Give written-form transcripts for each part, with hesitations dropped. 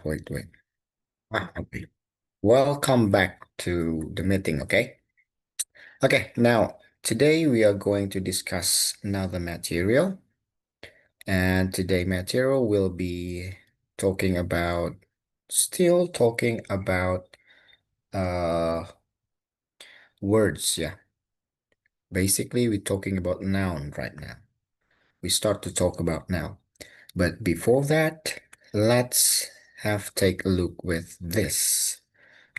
wait. Okay. Welcome back to the meeting, okay? Okay, now today we are going to discuss another material. And today material will be talking about, still talking about words, yeah. Basically, we're talking about noun right now. We start to talk about noun. But before that, let's take a look with this.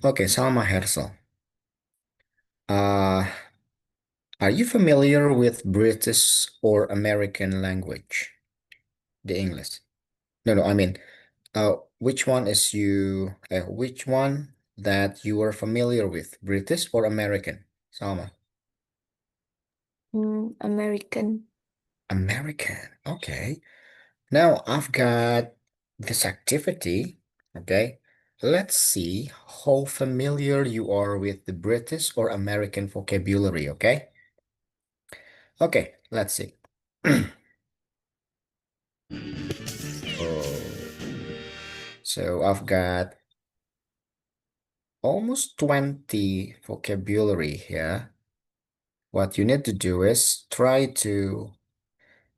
Okay, Salma Hersel. Uh, are you familiar with British or American language? The English. No, I mean, which one which one that you are familiar with, British or American? Salma. American. American. Okay. Now I've got this activity. Okay. Let's see how familiar you are with the British or American vocabulary. Okay. Okay. Let's see. Oh, so I've got almost 20 vocabulary here. What you need to do is try to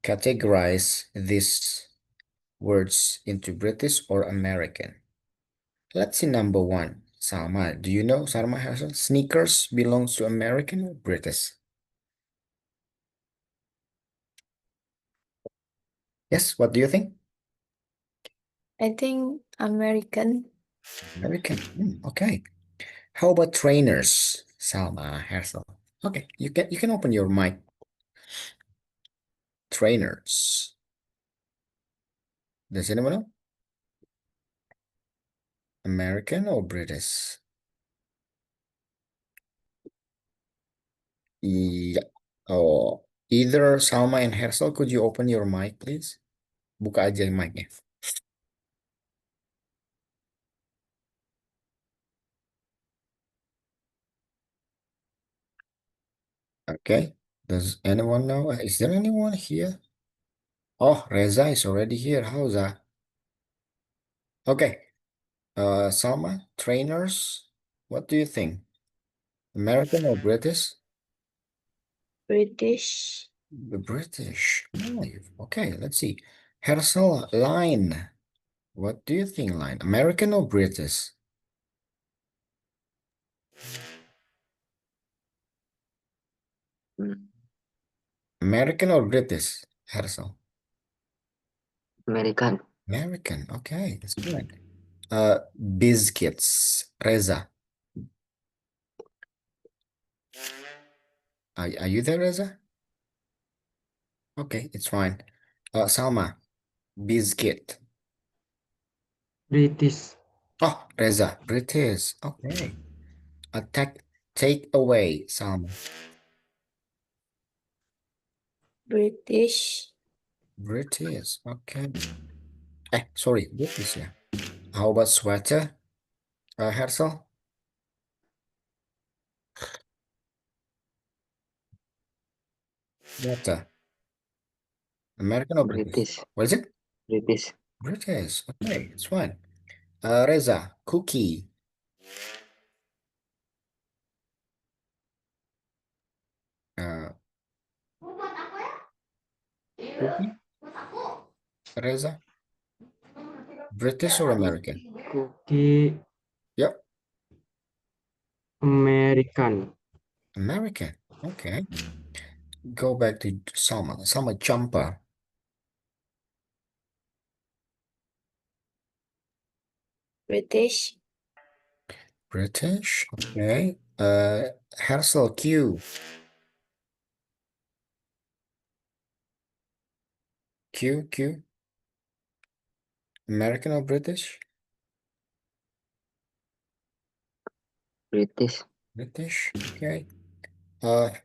categorize these words into British or American. Let's see number one. Salma, do you know, Salma Hassel, sneakers belongs to American or British? Yes, what do you think? I think American. American. Okay. How about trainers, Salma Hassel? Okay, you can open your mic. Trainers. Does anyone know? American or British? Yeah. Oh, either Salma and Hersel, could you open your mic, please? Buka aja mic-nya. Okay. Does anyone know? Is there anyone here? Oh, Reza is already here. How's that? Okay. Salma, trainers, what do you think? American or British? British. The British. Oh, okay, let's see. Hersel, line. What do you think, line? American or British? American or British? Hersel. American. American. Okay, that's good. Biscuits. Reza. Are you there, Reza? Okay, it's fine. Salma. Biscuit. British. Oh, Reza. British. Okay. Take away, Salma. British. British. Okay. Sorry, British, yeah. How about sweater? Hersel? Sweater. American or British? British. What is it? British. British. Okay, it's fine. Reza, cookie. Uh, Cookie? Reza? British or American? Cookie. Yep, American. American. Okay. Go back to Salma. Salma, jumper. British. British. Okay. Hersel, Q. Q. American or British? British. British. Okay.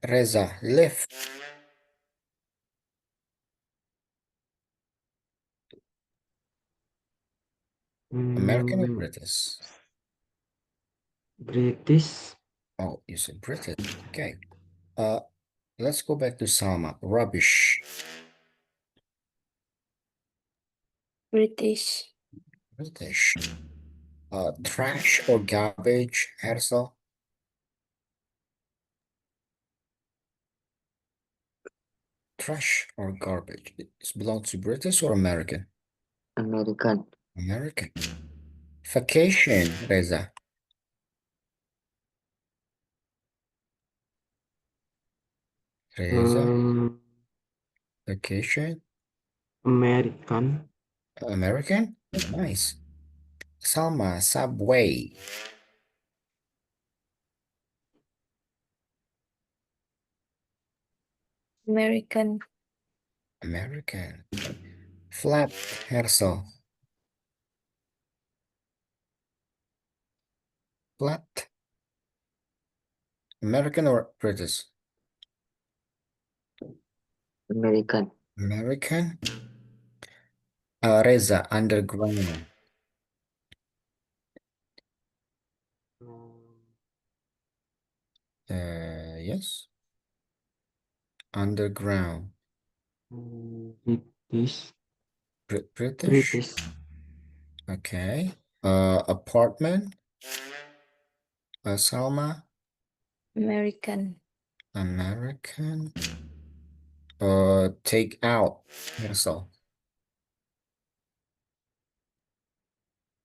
Reza, lift. American or British? British. Oh, you said British. Okay. Let's go back to Salma. Rubbish. British. British. Trash or garbage, Hersel? Trash or garbage? It belongs to British or American? American. American. Vacation, Reza. Reza, vacation, American. American. Nice. Salma, subway. American. American. Flat, Hersel. Flat. American or British? American. American. Reza, underground. Yes. Underground. British. British. British. Okay. Apartment. Salma, American. American. Take out, Hersel.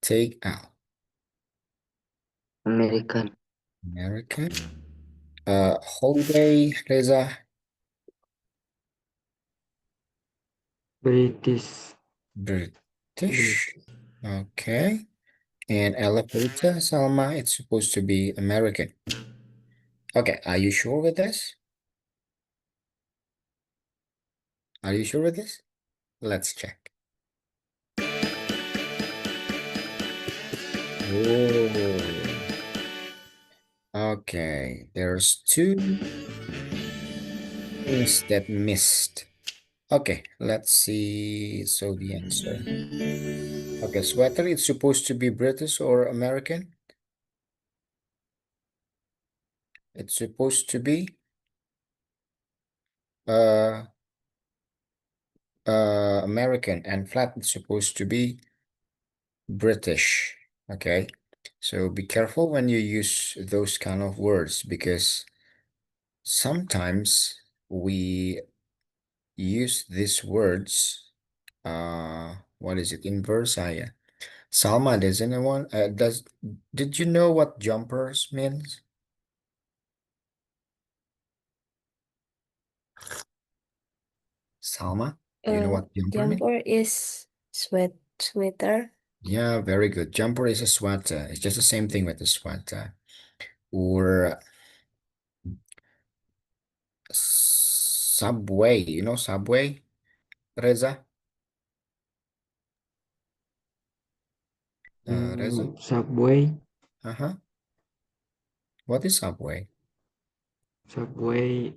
Take out, American. American. Holiday, Reza. British. British. Okay. And elevator, Salma, it's supposed to be American. Okay, are you sure with this? Are you sure with this? Let's check. Oh. Okay, there's two things that missed. Okay, let's see. So the answer. Okay, sweater, it's supposed to be British or American? It's supposed to be uh American, and flat is supposed to be British. Okay, so be careful when you use those kind of words, because sometimes we use these words, what is it, inverse? Yeah. Salma, does anyone did you know what jumpers means? Salma, do you know what jumper means? Jumper is sweater. Yeah, very good. Jumper is a sweater. It's just the same thing with the sweater. Or subway, you know subway, Reza? Reza? Subway. Uh-huh. What is subway? Subway.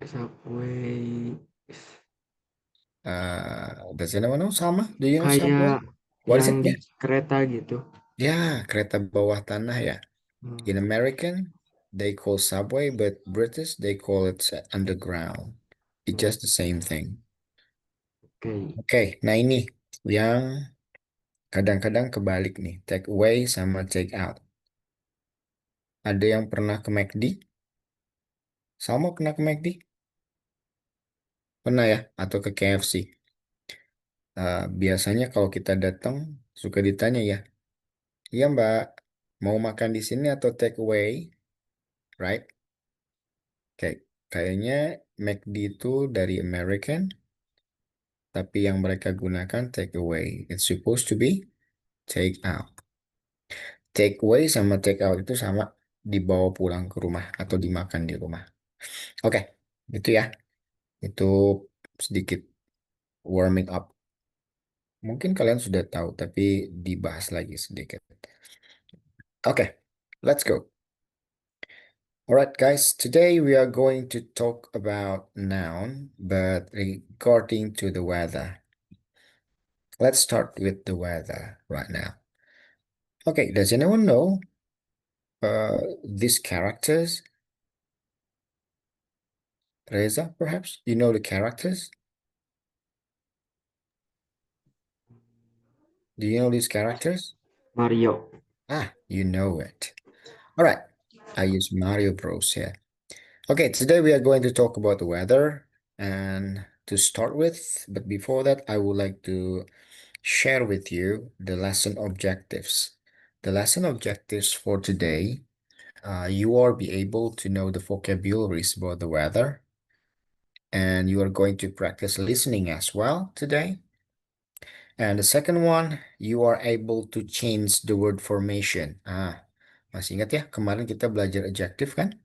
Subway. Does anyone know, Salma? Do you know subway? Kayak What is yang it? di Yeah. kereta gitu. Yeah, kereta bawah tanah ya. In Hmm, American, they call subway, but British, they call it underground. It's just the same thing. Oke. Oke, nah ini yang kadang-kadang kebalik nih. Take away sama take out. Ada yang pernah ke McD? Sama pernah ke McD? Pernah ya? Atau ke KFC? Biasanya kalau kita datang, suka ditanya ya, iya Mbak, mau makan di sini atau take away? Right? Kayak, kayaknya McD itu dari American, tapi yang mereka gunakan take away. It's supposed to be take out. Take away sama take out itu sama, dibawa pulang ke rumah atau dimakan di rumah. Oke, itu ya. Itu sedikit warming up. Mungkin kalian sudah tahu, tapi dibahas lagi sedikit. Oke, let's go. All right, guys, today we are going to talk about noun, but regarding to the weather. Let's start with the weather right now. Okay, does anyone know these characters? Reza, perhaps? You know the characters? Do you know these characters? Mario. Ah, you know it. All right. I use Mario Bros here. Okay, today we are going to talk about the weather and to start with, but before that, I would like to share with you the lesson objectives. The lesson objectives for today, you are be able to know the vocabularies about the weather, and you are going to practice listening as well today. And the second one, you are able to change the word formation. Masih ingat ya, kemarin kita belajar adjective kan?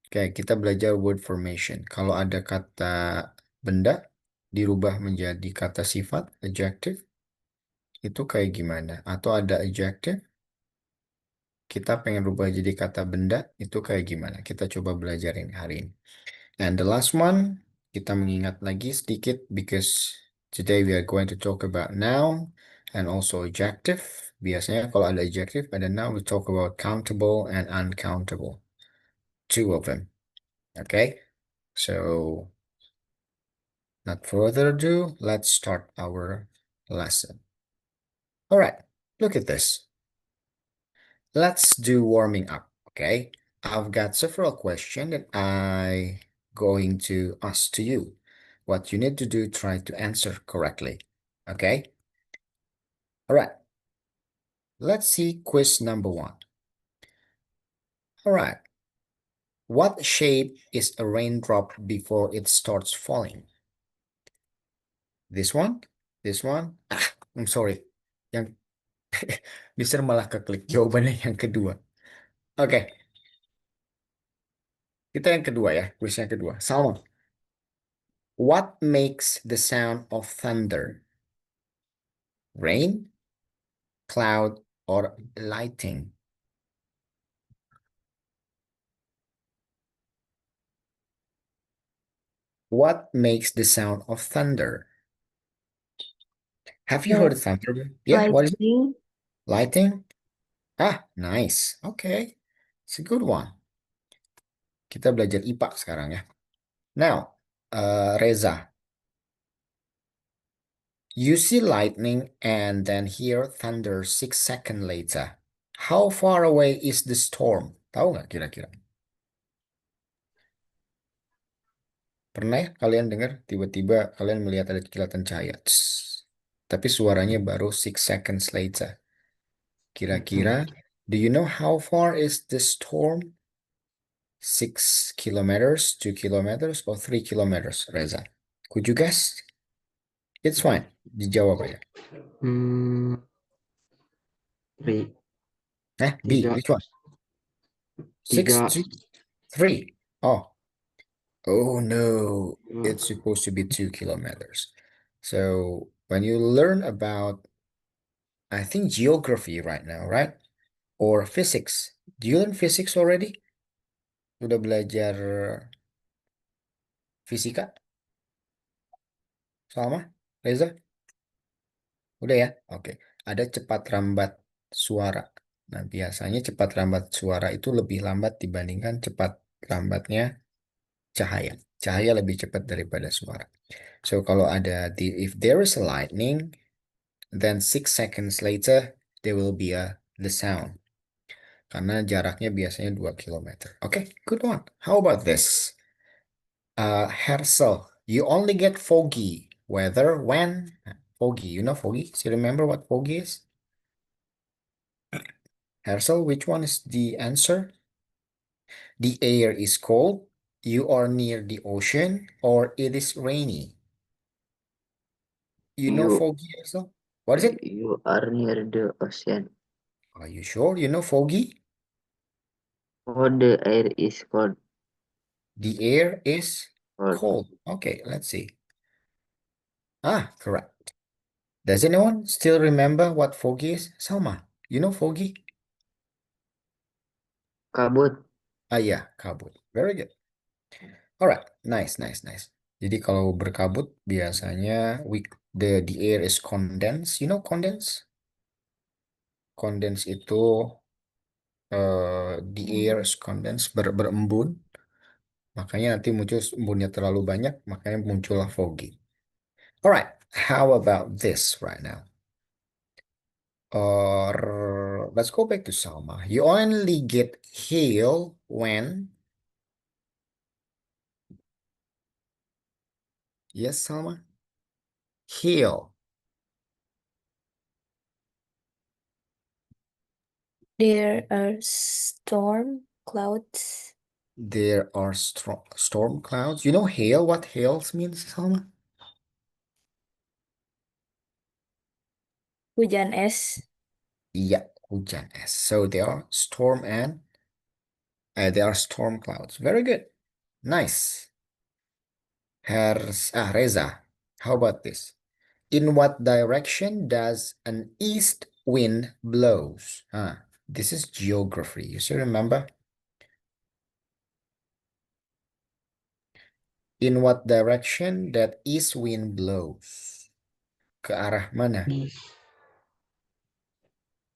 Oke, kita belajar word formation. Kalau ada kata benda dirubah menjadi kata sifat, adjective, itu kayak gimana? Atau ada adjective, kita pengen rubah jadi kata benda, itu kayak gimana? Kita coba belajarin hari ini. And the last one, kita mengingat lagi sedikit because today we are going to talk about noun and also adjective. Biasanya kalau ada adjective, ada noun, we talk about countable and uncountable. Two of them. Okay? So, not further ado, let's start our lesson. All right, look at this. Let's do warming up, okay? I've got several questions that I going to ask to you. What you need to do, try to answer correctly, okay? All right, let's see quiz number one. All right, what shape is a raindrop before it starts falling? This one? This one? I'm sorry. Yang Mister malah keklik jawabannya yang kedua. Oke, kita yang kedua ya, quiz yang kedua. Salma, what makes the sound of thunder? Rain, cloud, or lightning? What makes the sound of thunder? Have you Yeah. heard thunder? Yeah, what is it? Lightning. Lightning? Nice. Okay. It's a good one. Kita belajar IPA sekarang ya. Now, Reza, you see lightning and then hear thunder 6 seconds later. How far away is the storm? Tahu nggak kira-kira? Pernah ya kalian dengar tiba-tiba kalian melihat ada kilatan cahaya. Tss. Tapi suaranya baru 6 seconds later. Kira-kira, do you know how far is the storm? 6 kilometers, 2 kilometers, or 3 kilometers, Reza? Could you guess? It's fine. Dijawab aja. Three. B, Tiga. which one? 6, Tiga. 2, 3. Oh no, Dua. it's supposed to be 2 kilometers. So when you learn about, I think geography right now, right? Or physics. Do you learn physics already? Sudah belajar fisika? Sama? Reza? Udah ya? Oke. Ada cepat lambat suara. Nah, biasanya cepat lambat suara itu lebih lambat dibandingkan cepat lambatnya cahaya. Cahaya lebih cepat daripada suara. So kalau ada if there is a lightning, then 6 seconds later there will be the sound. Karena jaraknya biasanya 2 kilometer. Oke, good one. How about this? Hersel, you only get foggy weather when foggy. You know foggy? So remember what foggy is? Hersel, which one is the answer? The air is cold, you are near the ocean, or it is rainy. You know You. foggy, Hersel? What is it? You are near the ocean. Are you sure you know foggy? Oh, the air is cold. The air is Cold. cold. Okay, let's see. Correct. Does anyone still remember what foggy is? Salma, you know foggy? Kabut. Yeah, kabut. Very good. Alright, nice, nice, nice. Jadi kalau berkabut biasanya the air is condensed. You know condense? Condense itu the air is condensed berembun. Makanya nanti muncul embunnya terlalu banyak, makanya muncullah foggy. Alright, how about this right now? Or let's go back to Salma. You only get hail when. Yes, Salma? Hail. There are storm clouds. There are storm clouds. You know hail? What hail means, Salma? Hujan es. Yeah, hujan es. So there are there are storm clouds. Very good. Nice. Reza, how about this? In what direction does an east wind blows? This is geography. You still remember? In what direction that east wind blows? Ke arah mana?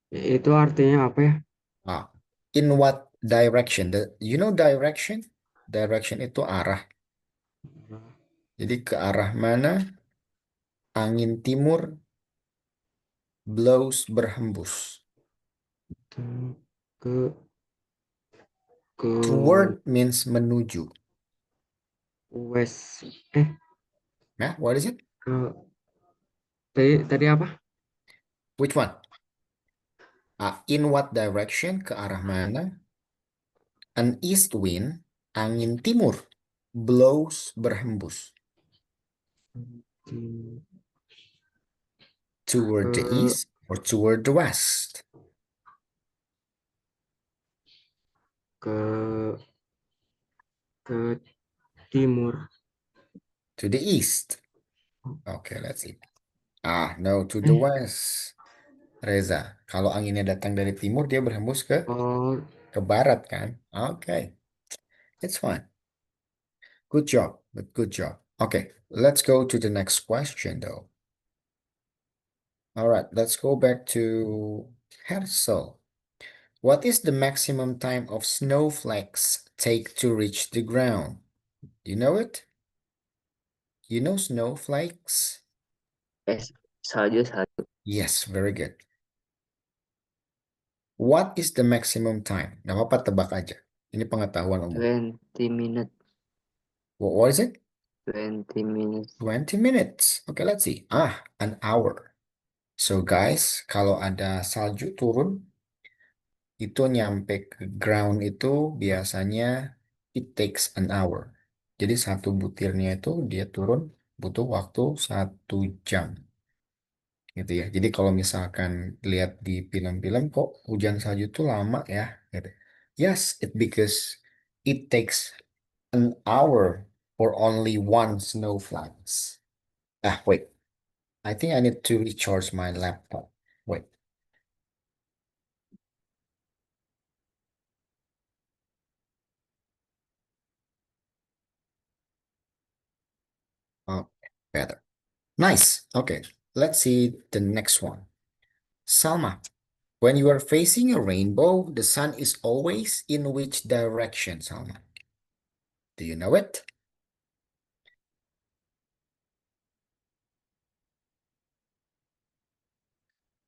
Itu artinya apa ya? In what direction? You know direction? Direction itu arah. Jadi ke arah mana angin timur blows berhembus? Ke ke Toward means menuju. west. Nah, what is it? Tadi apa? Which one? In what direction? Ke arah mana? An east wind, angin timur, blows berhembus. Toward the east or toward the west? Ke timur. To the east. Okay, let's see. No, to the west. Reza, kalau anginnya datang dari timur, dia berhembus ke barat kan? Okay, it's fine. Good job, good job. Okay, let's go to the next question though. All right, let's go back to Hersel. What is the maximum time of snowflakes take to reach the ground? You know it? You know snowflakes? Salju. Yes, very good. What is the maximum time? Nggak apa-apa, tebak aja. Ini pengetahuan umum. 20 minutes. What is it? 20 minutes. 20 minutes. Okay, let's see. An hour. So guys, kalau ada salju turun, itu nyampe ke ground itu biasanya it takes an hour. Jadi satu butirnya itu dia turun butuh waktu 1 jam. Gitu ya. Jadi kalau misalkan lihat di film-film kok hujan salju itu lama ya. Gitu. Yes, because it takes an hour for only one snowflakes. Wait. I think I need to recharge my laptop. Wait. Oh, better. Nice. Okay. Let's see the next one. Salma, when you are facing a rainbow, the sun is always in which direction, Salma? Do you know it?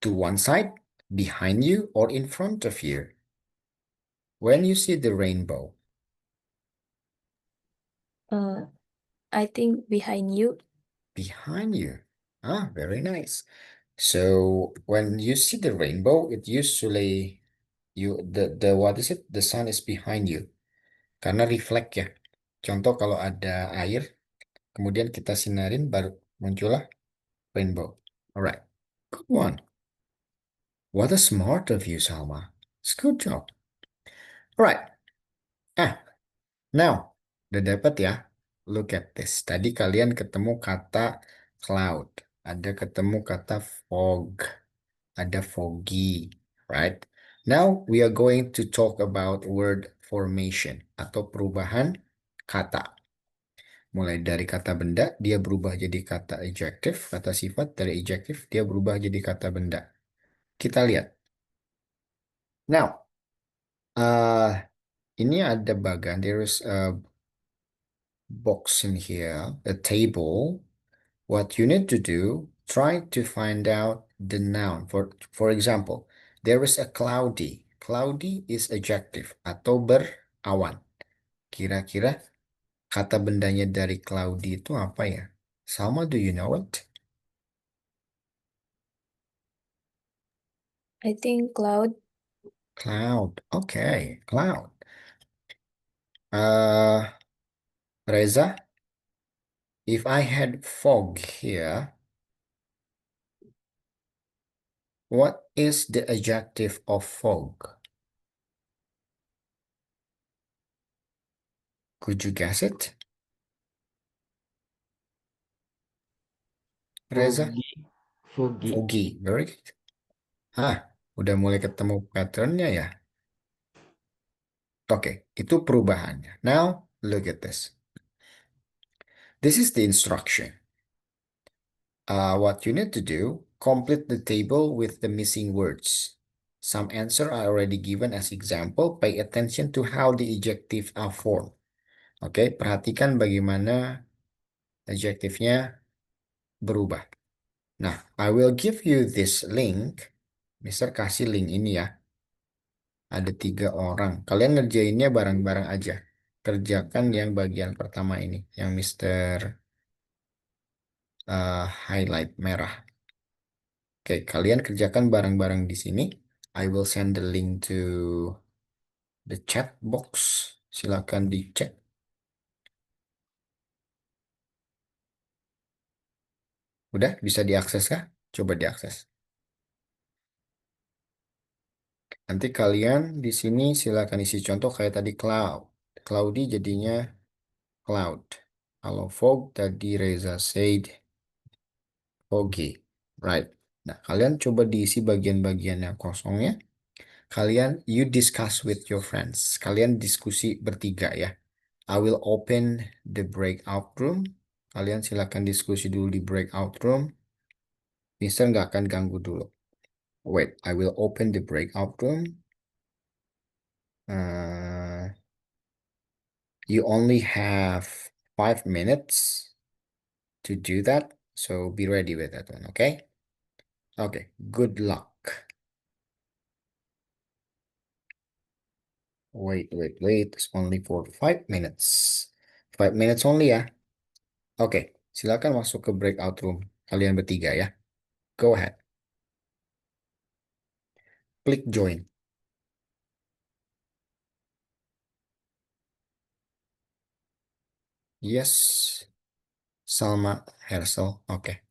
To one side, behind you, or in front of you? When you see the rainbow? I think behind you. Behind you. Very nice. So when you see the rainbow, it usually the what is it? The sun is behind you. Karena reflect ya. Contoh kalau ada air, kemudian kita sinarin baru muncullah rainbow. Alright. Good one. What a smart of you, Salma. It's good job. Alright. Now, udah dapat ya? Look at this. Tadi kalian ketemu kata cloud. Ada ketemu kata fog. Ada foggy, right? Now, we are going to talk about word formation atau perubahan kata. Mulai dari kata benda, dia berubah jadi kata adjective, kata sifat. Dari adjective, dia berubah jadi kata benda. Kita lihat. Now, ini ada bagan. There is a box in here, a table. What you need to do, try to find out the noun. For example, there is a cloudy. Cloudy is adjective atau berawan. Kira-kira kata bendanya dari cloudy itu apa ya? Salma, do you know it? I think cloud. Cloud. Okay, cloud. Reza, if I had fog here, what is the adjective of fog? Could you guess it? Reza? Foggy. Foggy. Very good. Udah mulai ketemu patternnya ya? Oke, itu perubahannya. Now, look at this. This is the instruction. What you need to do, complete the table with the missing words. Some answer are already given as example. Pay attention to how the adjective are formed. Oke, perhatikan bagaimana adjektifnya berubah. Nah, I will give you this link. Mister kasih link ini ya. Ada 3 orang. Kalian ngerjainnya bareng-bareng aja. Kerjakan yang bagian pertama ini, yang Mister highlight merah. Oke, kalian kerjakan bareng-bareng di sini. I will send the link to the chat box. Silakan dicek. Udah bisa diakses kah? Coba diakses. Nanti kalian di sini silakan isi contoh kayak tadi cloud. Cloudy jadinya cloud. Kalau fog tadi Reza said foggy. Right. Nah, kalian coba diisi bagian-bagian yang kosongnya. Kalian you discuss with your friends. Kalian diskusi bertiga ya. I will open the breakout room. Kalian silakan diskusi dulu di breakout room. Mister nggak akan ganggu dulu. Wait, I will open the breakout room. You only have 5 minutes to do that. So be ready with that one, okay? Okay, good luck. Wait. It's only for 5 minutes. 5 minutes only ya. Oke, silakan masuk ke breakout room. Kalian bertiga ya. Go ahead. Klik join. Yes, Salma Hersel. Oke.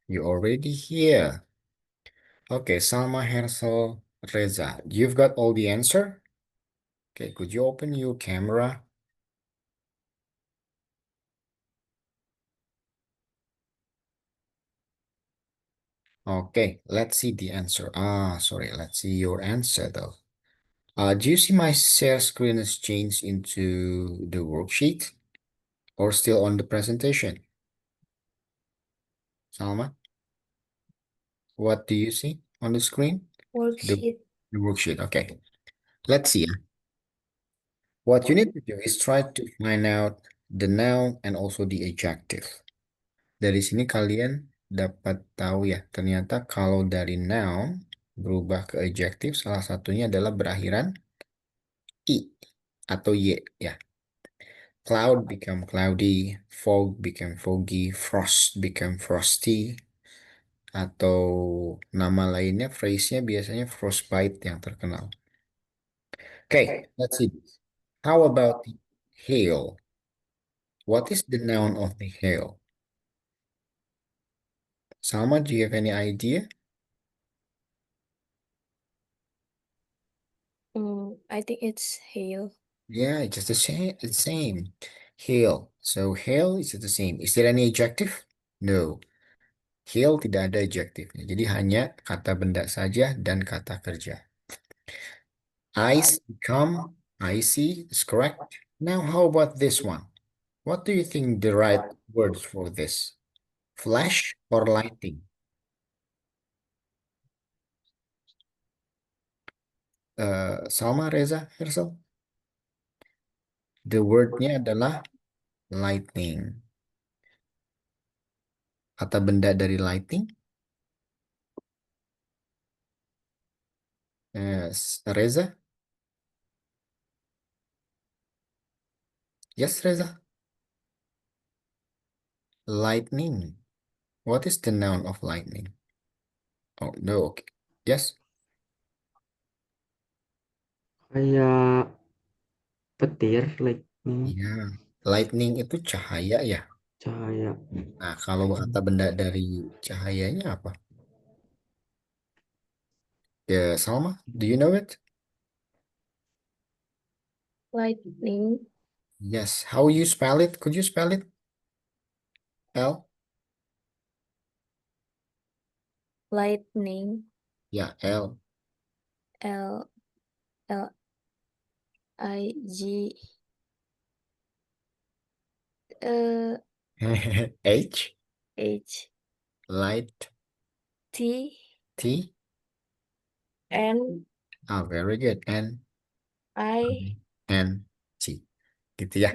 You're already here. Okay, Salma, Hersel, Reza, you've got all the answer? Okay, could you open your camera? Okay, let's see the answer. Sorry, let's see your answer though. Do you see my share screen has changed into the worksheet or still on the presentation? Salma, what do you see on the screen? Worksheet. The worksheet. Okay, let's see. What you need to do is try to find out the noun and also the adjective. Dari sini kalian dapat tahu ya, ternyata kalau dari noun berubah ke adjective, salah satunya adalah berakhiran i atau y ya. Cloud become cloudy, fog become foggy, frost become frosty, atau nama lainnya, phrase-nya biasanya frostbite yang terkenal. Okay, let's see. How about the hail? What is the noun of the hail? Salma, do you have any idea? I think it's hail. Yeah, it's just the same. The same. Hail. So hail is the same. Is there any adjective? No. Hail tidak ada adjektifnya. Jadi hanya kata benda saja dan kata kerja. Ice become icy is correct. Now how about this one? What do you think the right words for this? Flash or lightning? Salma, Reza, Hersel? The wordnya adalah lightning. Kata benda dari lighting. Reza? Yes, Reza. Lightning. What is the noun of lightning? Oh, no. Okay. Yes. Kayak petir, lightning, Ya. Lightning itu cahaya ya. cahaya. Nah, kalau kata benda dari cahayanya apa? Ya, Salma, do you know it? Lightning. Yes. How you spell it? Could you spell it? L? Lightning. Yeah, L. L L I G H. H Light. T T. N Very good. N. I N. C. Gitu ya.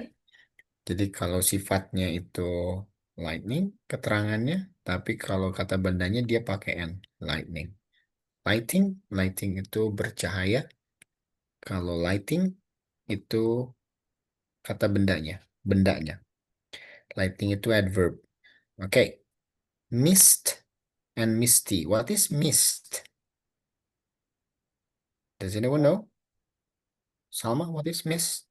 Jadi kalau sifatnya itu lightning, keterangannya, tapi kalau kata bendanya dia pakai N. Lightning. Lighting. Lighting itu bercahaya. Kalau lighting itu kata bendanya. Bendanya. Lighting itu adverb. Okay. Mist and misty. What is mist? Does anyone know? Salma, what is mist?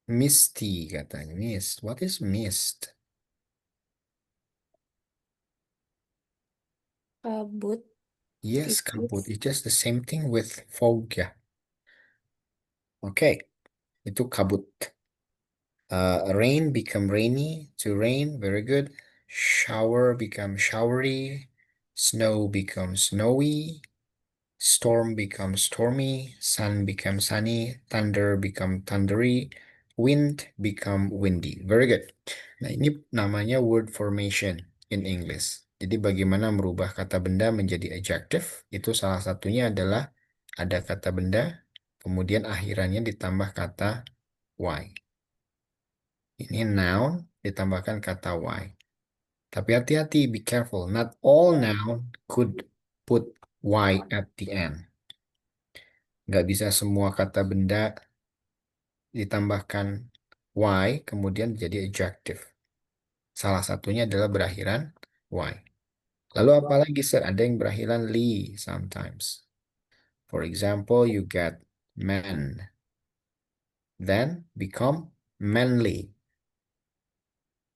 Misty katanya. Mist. What is mist? kabut. Yes, kabut. It's just the same thing with fog ya. Okay. Itu kabut. Rain become rainy to rain. Very good. Shower become showery. Snow become snowy. Storm becomes stormy, sun becomes sunny, thunder become thundery, wind become windy. Very good. Nah, ini namanya word formation in English. Jadi bagaimana merubah kata benda menjadi adjective, itu salah satunya adalah ada kata benda, kemudian akhirannya ditambah kata y. Ini noun ditambahkan kata y. Tapi hati-hati, be careful. Not all noun could put y at the end. Nggak bisa semua kata benda ditambahkan y, kemudian jadi adjective. Salah satunya adalah berakhiran y. Lalu apalagi, sir? Ada yang berakhiran li sometimes. For example, you get man. Then become manly.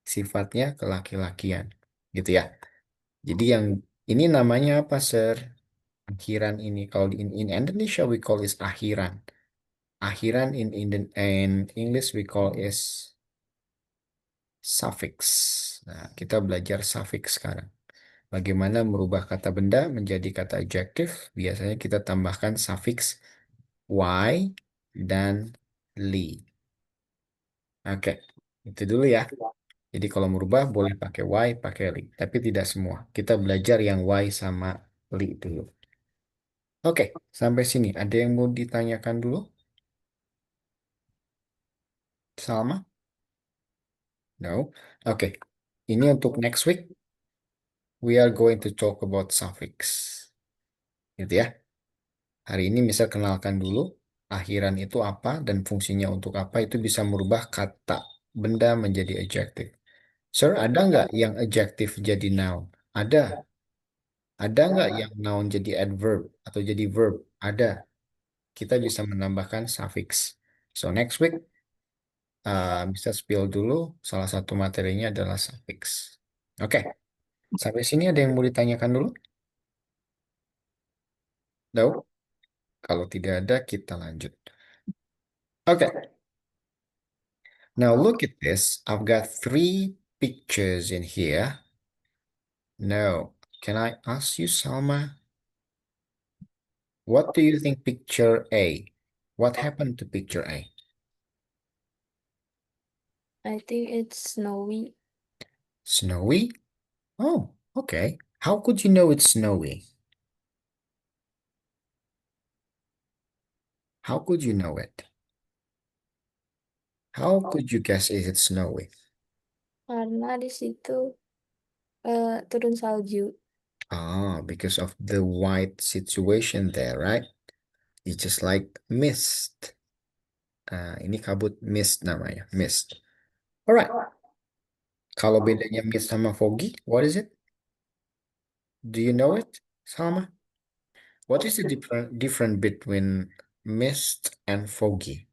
Sifatnya kelaki-lakian, gitu ya. Jadi yang ini namanya apa, Sir? Akhiran ini. Kalau in Indonesia we call is akhiran. Akhiran in English we call is suffix. Nah, kita belajar suffix sekarang. Bagaimana merubah kata benda menjadi kata adjektif? Biasanya kita tambahkan suffix y dan li. Oke, itu dulu ya. Jadi kalau merubah boleh pakai y, pakai li, tapi tidak semua. Kita belajar yang y sama li dulu. Oke, sampai sini. Ada yang mau ditanyakan dulu? Salma? No? Oke. Ini untuk next week. We are going to talk about suffix. Gitu ya. Hari ini misal kenalkan dulu akhiran itu apa dan fungsinya untuk apa, itu bisa merubah kata benda menjadi adjective. Sir, ada nggak yang adjective jadi noun? Ada. Ada nggak yang noun jadi adverb atau jadi verb? Ada. Kita bisa menambahkan suffix. So next week bisa spill dulu. Salah satu materinya adalah suffix. Oke. Sampai sini ada yang mau ditanyakan dulu? No? Kalau tidak ada, kita lanjut. Oke. Now look at this. I've got 3 pictures in here. Now, can I ask you, Salma, what do you think picture A? What happened to picture A? I think it's snowy. Snowy? Oh, okay. How could you know it's snowy? How could you know it? How could you guess is it snowy? Karena di situ turun salju. Ah, because of the white situation there, right? It's just like mist. Ini kabut mist namanya, mist. Alright. Kalau bedanya mist sama foggy, what is it? Do you know it, Salma? What is the difference between mist and foggy?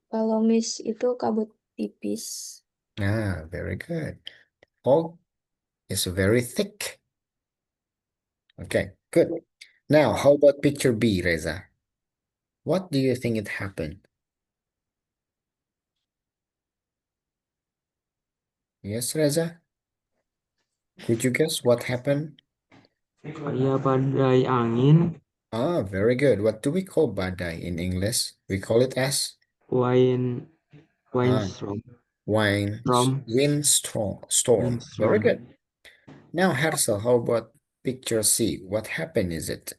Kalau mist itu kabut tipis. Ah, very good. Fog is very thick. Okay, good. Now, how about picture B, Reza? What do you think it happened? Yes, Reza? Could you guess what happened? Kayak badai angin, Ah, very good. What do we call badai in English? We call it as wind, ah, windstorm, windstorm. Very windstorm. good. Now, Hersel, how about picture C? What happened is it?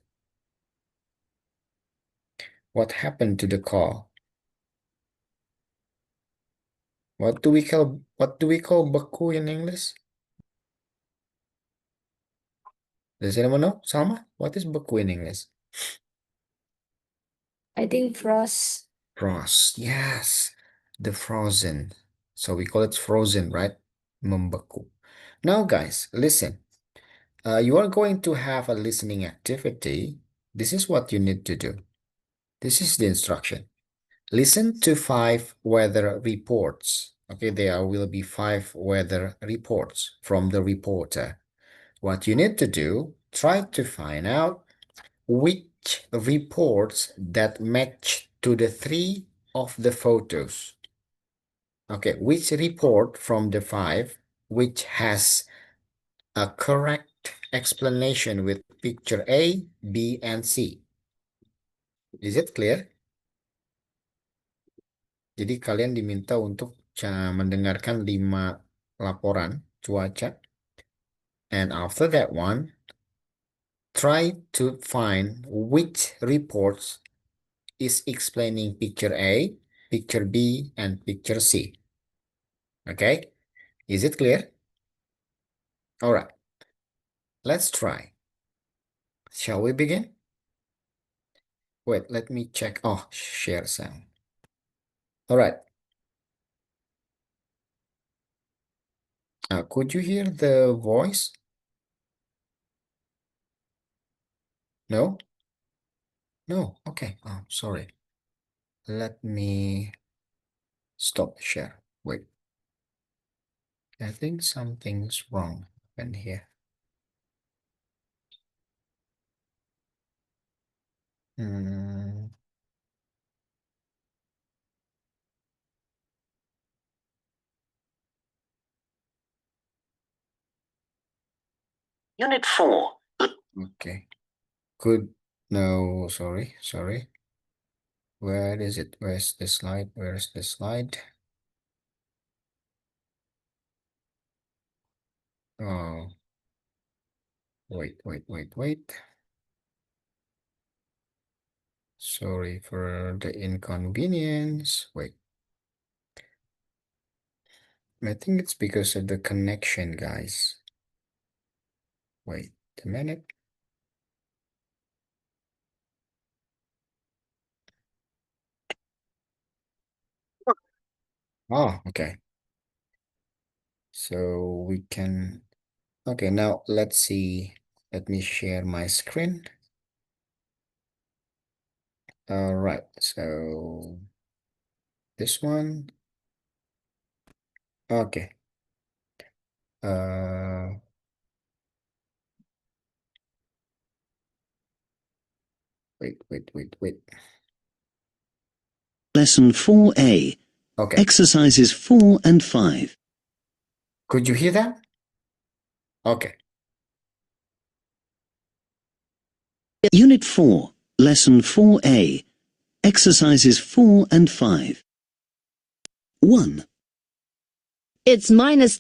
What happened to the car? What do we call beku in English? Does anyone know? Salma, what is beku in English? I think frost. Frost. Yes, the frozen. So we call it frozen, right? Membeku. Now, guys, listen. You are going to have a listening activity. This is what you need to do. This is the instruction. Listen to 5 weather reports. Okay, there will be 5 weather reports from the reporter. What you need to do, try to find out which reports that match to the 3 of the photos. Okay, which report from the 5 which has a correct explanation with picture A, B, and C. Is it clear? Jadi kalian diminta untuk mendengarkan 5 laporan cuaca. And after that one, try to find which reports is explaining picture A, picture B, and picture C. Okay? Is it clear? All right. Let's try. Shall we begin? Wait, let me check. Oh, share sound. All right. Could you hear the voice? No? No, okay. Oh, sorry. Let me stop the share. Wait. I think something's wrong in here. Hmm. Unit 4. Okay. No, sorry. Where is it? Where's the slide? Where's the slide? Oh, wait. Sorry for the inconvenience. Wait. I think it's because of the connection, guys. Wait a minute. Oh, okay. So we can, okay, now let's see. Let me share my screen. All right, so this one. Okay. Wait. Lesson 4A, Okay. exercises 4 and 5. Could you hear that? Okay. Unit 4, Lesson 4A, exercises 4 and 5. 1. It's minus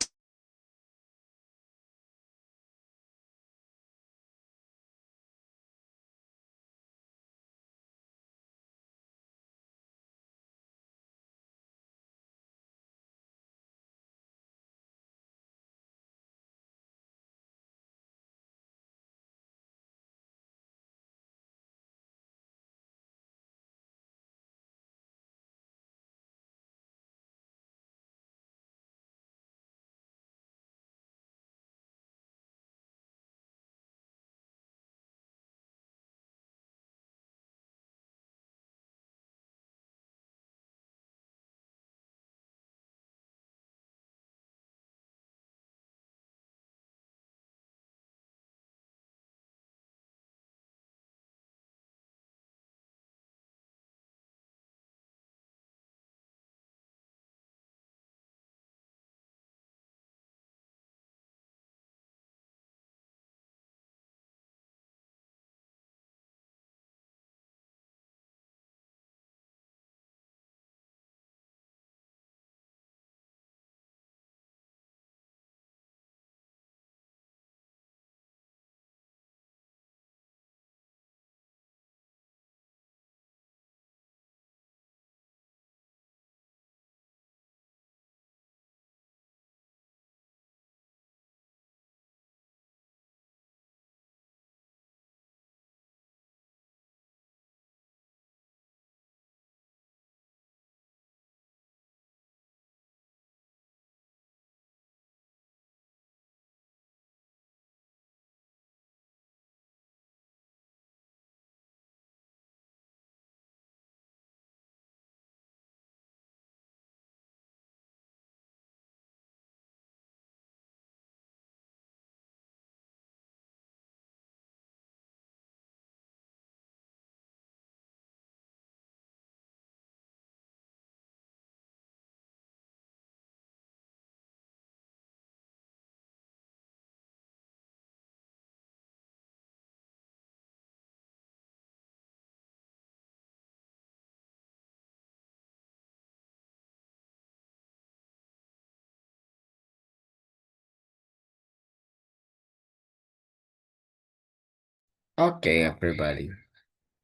Okay, everybody.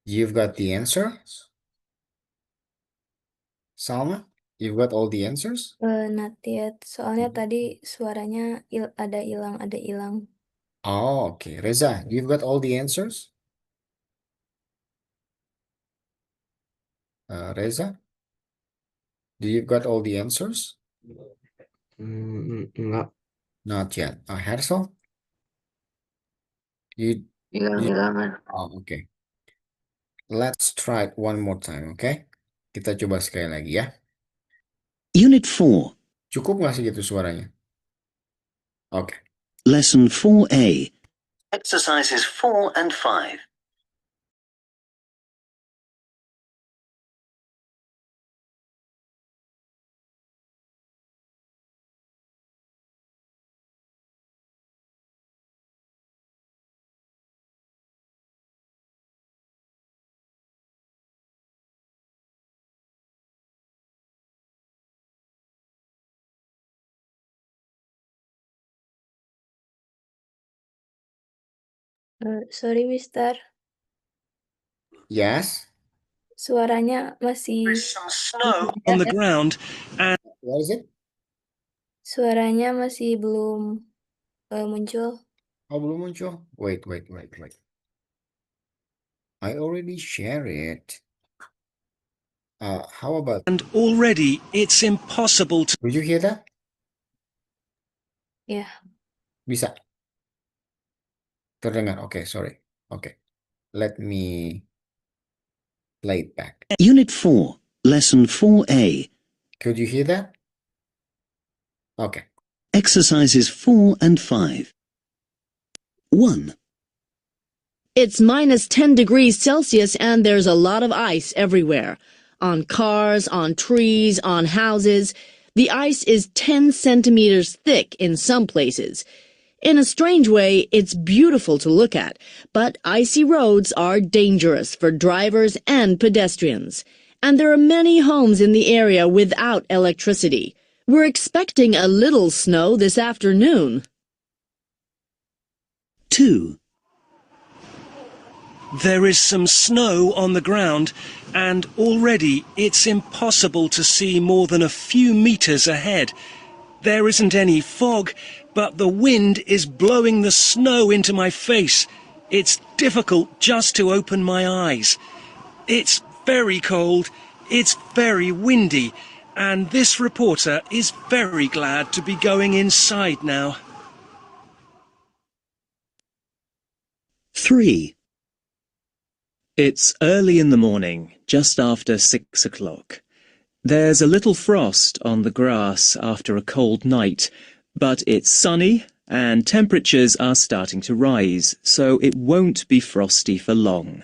You've got the answer? Salma, you've got all the answers? Not yet. Soalnya tadi suaranya ada hilang. Oh, okay. Reza, you've got all the answers? Reza, do you got all the answers? Enggak. Not yet. Hersel? You, Hilang-hilangan. oh, okay. Let's try it one more time, okay? Kita coba sekali lagi ya. Unit 4, Cukup nggak sih gitu suaranya? Oke. Lesson 4A. Exercises 4 and 5. Sorry, Mister. Yes. Suaranya masih Some snow on the ground. What is it? suaranya masih belum muncul. Oh, belum muncul. Wait. I already shared it. How about? And already it's impossible to. Did you hear that? Ya, Bisa. Terdengar. Okay, sorry. Okay. Let me play it back. Unit 4, Lesson 4A. Could you hear that? Okay. Exercises 4 and 5. 1. It's minus 10 degrees Celsius and there's a lot of ice everywhere. On cars, on trees, on houses. The ice is 10 centimeters thick in some places. In a strange way, it's beautiful to look at, but icy roads are dangerous for drivers and pedestrians. And there are many homes in the area without electricity. We're expecting a little snow this afternoon. 2. There is some snow on the ground, and already it's impossible to see more than a few meters ahead. There isn't any fog, but the wind is blowing the snow into my face. It's difficult just to open my eyes. It's very cold, it's very windy, and this reporter is very glad to be going inside now. 3. It's early in the morning, just after 6 o'clock. There's a little frost on the grass after a cold night, but it's sunny and temperatures are starting to rise, so it won't be frosty for long.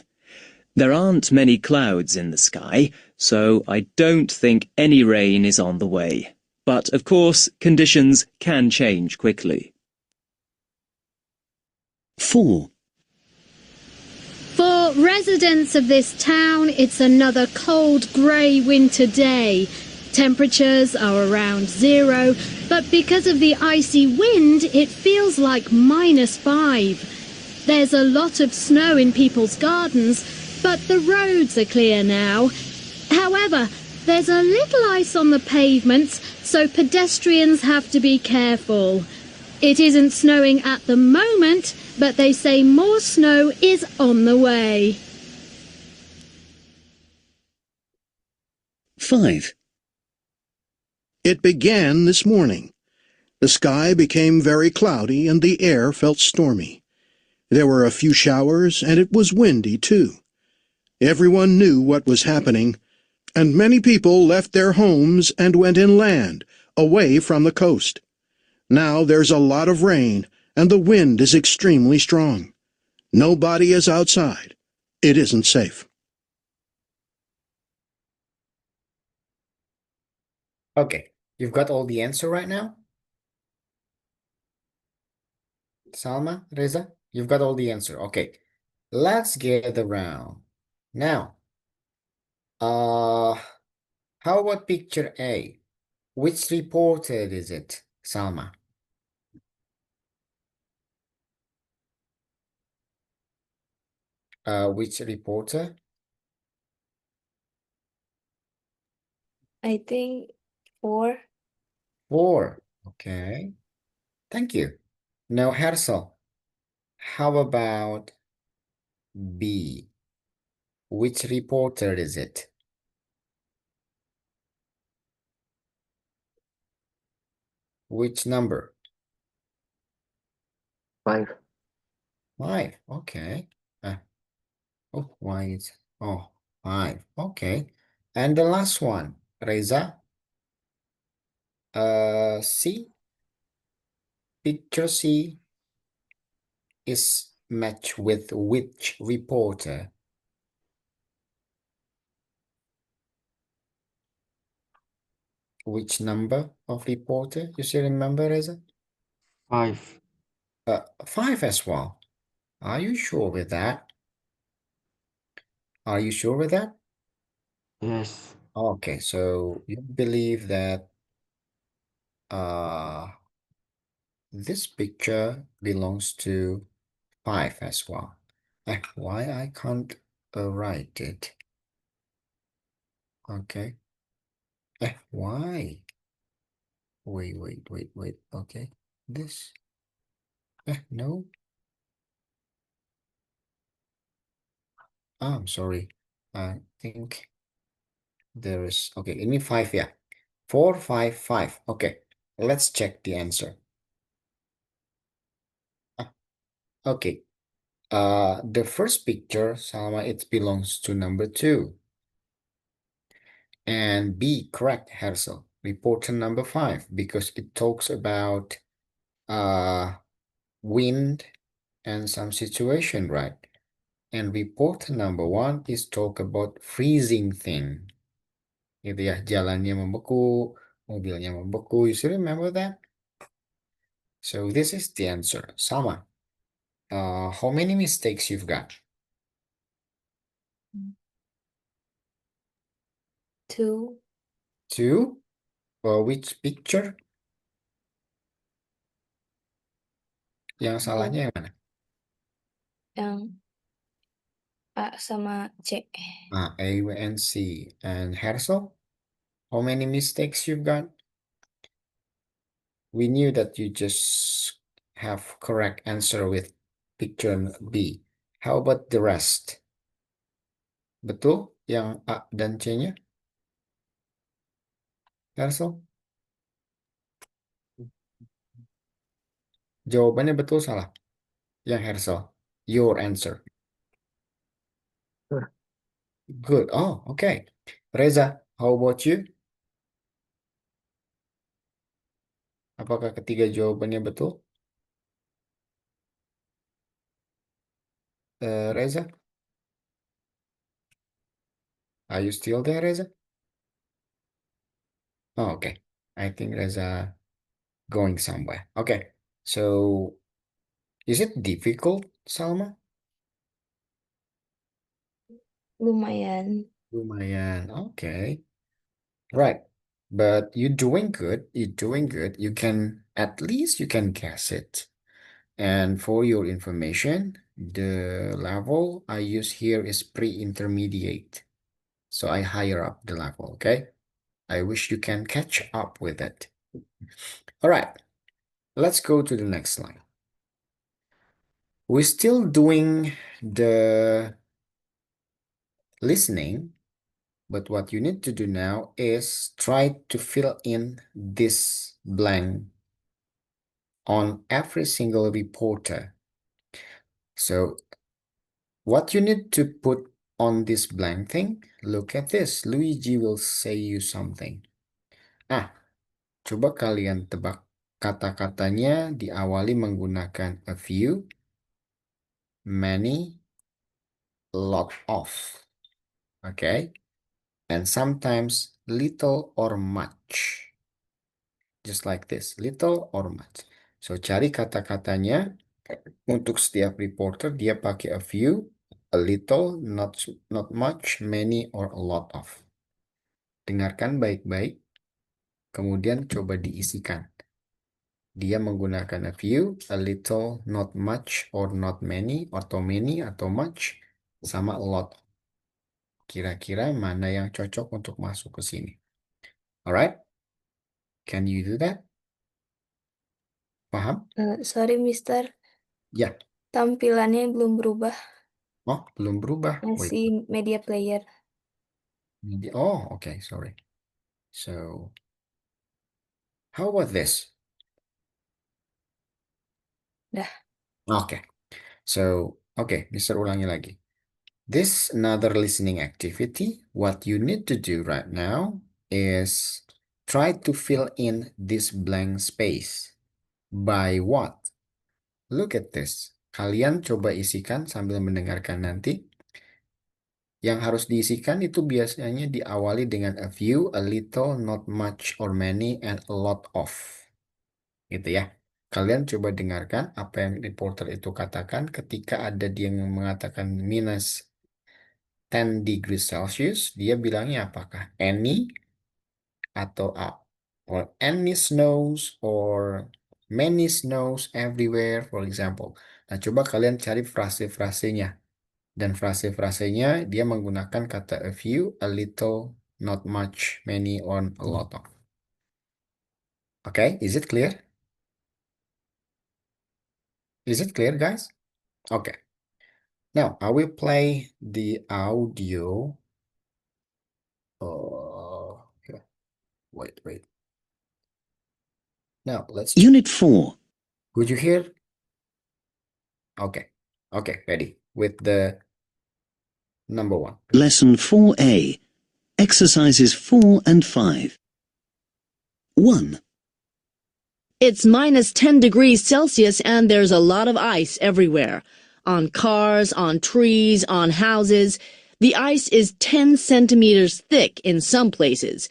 There aren't many clouds in the sky, so I don't think any rain is on the way. But, of course, conditions can change quickly. 4. For residents of this town, it's another cold, grey winter day. Temperatures are around 0, but because of the icy wind, it feels like -5. There's a lot of snow in people's gardens, but the roads are clear now. However, there's a little ice on the pavements, so pedestrians have to be careful. It isn't snowing at the moment, but they say more snow is on the way. 5. It began this morning. The sky became very cloudy and the air felt stormy. There were a few showers and it was windy too. Everyone knew what was happening, and many people left their homes and went inland, away from the coast. Now there's a lot of rain and the wind is extremely strong. Nobody is outside. It isn't safe. Okay. You've got all the answer right now? Salma, Reza, you've got all the answer. Okay. Let's get around. Now, how about picture A? Which reporter is it, Salma? Which reporter? I think 4. 4. Okay. Thank you. Now, Hersel, how about B? Which reporter is it? Which number? 5. 5. Okay. Oh, why is Oh, 5. Okay. And the last one, Reza. C. Picture C is matched with which reporter? Which number of reporter? You still remember, Reza? 5. 5 as well. Are you sure with that? Are you sure with that? Yes. Okay, so you believe that this picture belongs to 5 as well. Why I can't write it? Okay. Why? Wait. Okay. This. No. I'm sorry. I think there is. Okay, ini 5 ya. 4, 5, 5. Okay, let's check the answer. Okay. The first picture, Salma, it belongs to number 2. And B, correct, Hersel. Reporter number 5, because it talks about wind and some situation, right? And reporter number 1 is talk about freezing thing. Gitu ya, jalannya membeku, mobilnya membeku. You still remember that? So this is the answer. Salma, how many mistakes you've got? 2. 2. Which picture? Yang salahnya yang mana? Yang A sama C. A, B, and C. And Hersel, how many mistakes you've got? We knew that you just have correct answer with picture B. How about the rest? Betul yang A dan C-nya? Hersel? Jawabannya betul salah? Yang Hersel, your answer. Good. Oh, okay. Reza, how about you? Apakah ketiga jawabannya betul? Reza? Are you still there, Reza? Oh, okay. I think Reza going somewhere. Okay. So, is it difficult, Salma? Lumayan. Lumayan. Okay. Right. But you're doing good. You're doing good. You can, at least you can guess it. And for your information, the level I use here is pre-intermediate. So I higher up the level, okay? I wish you can catch up with it. All right, let's go to the next slide. We're still doing the listening, but what you need to do now is try to fill in this blank on every single reporter. So what you need to put on this blank thing, look at this. Luigi will say you something. Coba kalian tebak kata-katanya diawali menggunakan a few, many, lot of. Okay? And sometimes little or much. Just like this, little or much. So cari kata-katanya. Untuk setiap reporter dia pakai a few, a little, not much, many, or a lot of. Dengarkan baik-baik, kemudian coba diisikan. Dia menggunakan a few, a little, not much, or not many, atau many, atau much, sama a lot. Kira-kira mana yang cocok untuk masuk ke sini? Alright? Can you do that? Paham? Sorry, Mister. Ya. Tampilannya belum berubah. Oh, belum berubah. Wait. Masih media player. Oh, okay, sorry. So, how about this? Dah. Okay. So, okay, Mister ulangi lagi. This another listening activity. What you need to do right now is try to fill in this blank space. By what? Look at this. Kalian coba isikan sambil mendengarkan nanti. Yang harus diisikan itu biasanya diawali dengan a few, a little, not much or many, and a lot of. Gitu ya. Kalian coba dengarkan apa yang reporter itu katakan ketika ada dia yang mengatakan minus 10 degrees Celsius. Dia bilangnya apakah any atau or any snows or many snows everywhere, for example. Nah, coba kalian cari frase-frasenya. Dan frase-frasenya dia menggunakan kata a few, a little, not much, many, or a lot of. Okay, is it clear? Is it clear, guys? Okay. Now, I will play the audio. Here. Wait. Now, let's... Unit 4. Could you hear? Okay, ready. With the number 1. Lesson 4A. Exercises 4 and 5. 1. It's minus 10 degrees Celsius and there's a lot of ice everywhere. On cars, on trees, on houses. The ice is 10 centimeters thick in some places.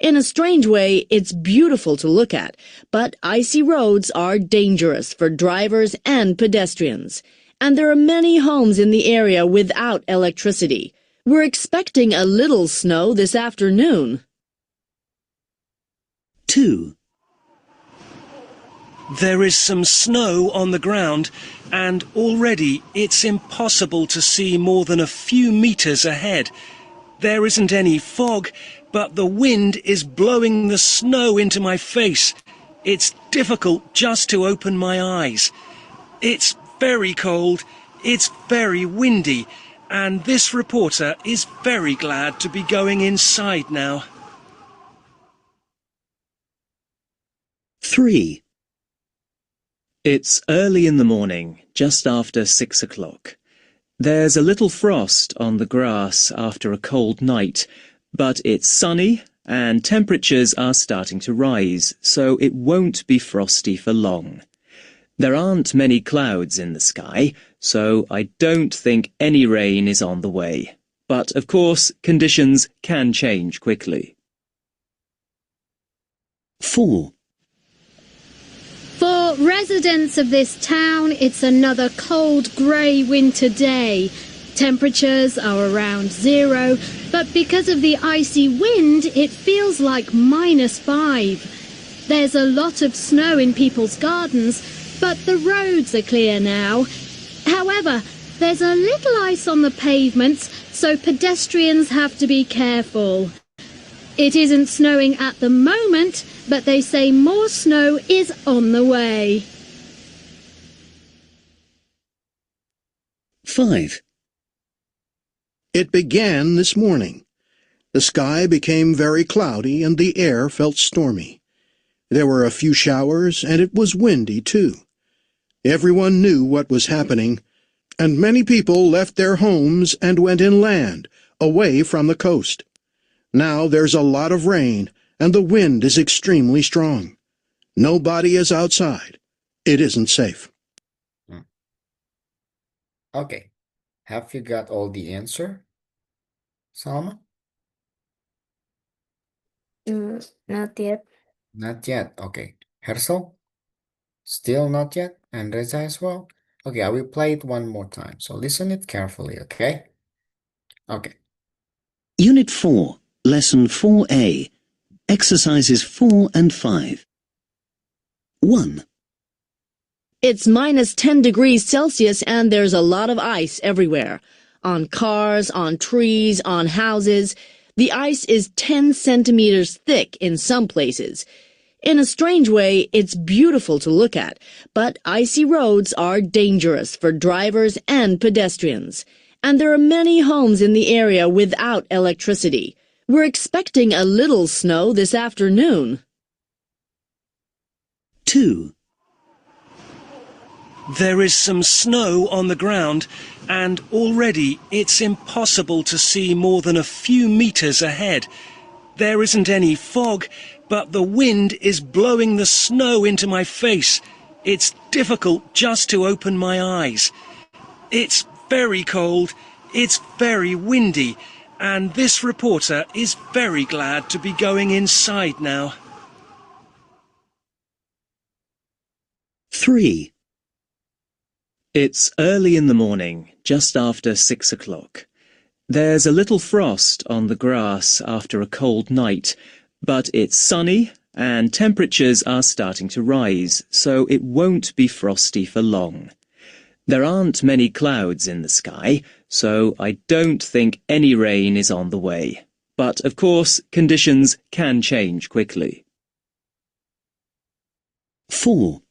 In a strange way, it's beautiful to look at, but icy roads are dangerous for drivers and pedestrians. And there are many homes in the area without electricity. We're expecting a little snow this afternoon. 2. There is some snow on the ground, and already it's impossible to see more than a few meters ahead. There isn't any fog, but the wind is blowing the snow into my face. It's difficult just to open my eyes. It's very cold, it's very windy, and this reporter is very glad to be going inside now. 3. It's early in the morning, just after 6 o'clock. There's a little frost on the grass after a cold night, but it's sunny and temperatures are starting to rise, so it won't be frosty for long. There aren't many clouds in the sky, so I don't think any rain is on the way. But, of course, conditions can change quickly. 4. For residents of this town, it's another cold, grey winter day. Temperatures are around 0, but because of the icy wind, it feels like -5. There's a lot of snow in people's gardens, but the roads are clear now. However, there's a little ice on the pavements, so pedestrians have to be careful. It isn't snowing at the moment, but they say more snow is on the way. 5. It began this morning. The sky became very cloudy and the air felt stormy. There were a few showers and it was windy too. Everyone knew what was happening, and many people left their homes and went inland, away from the coast. Now there's a lot of rain, and the wind is extremely strong. Nobody is outside. It isn't safe. Okay. Have you got all the answer, Salma? Not yet. Not yet. Okay. Hersel? Still not yet? And Reza as well? Okay, I will play it one more time. So listen it carefully, okay? Okay. Unit 4, Lesson 4A. Exercises 4 and 5. 1. It's minus 10 degrees Celsius and there's a lot of ice everywhere. On cars, on trees, on houses. The ice is 10 centimeters thick in some places. In a strange way, it's beautiful to look at, but icy roads are dangerous for drivers and pedestrians. And there are many homes in the area without electricity. We're expecting a little snow this afternoon. 2. There is some snow on the ground, and already it's impossible to see more than a few meters ahead. There isn't any fog, but the wind is blowing the snow into my face. It's difficult just to open my eyes. It's very cold, it's very windy, and this reporter is very glad to be going inside now. 3. It's early in the morning, just after 6 o'clock. There's a little frost on the grass after a cold night, but it's sunny and temperatures are starting to rise, so it won't be frosty for long. There aren't many clouds in the sky, so I don't think any rain is on the way. But, of course, conditions can change quickly. 4.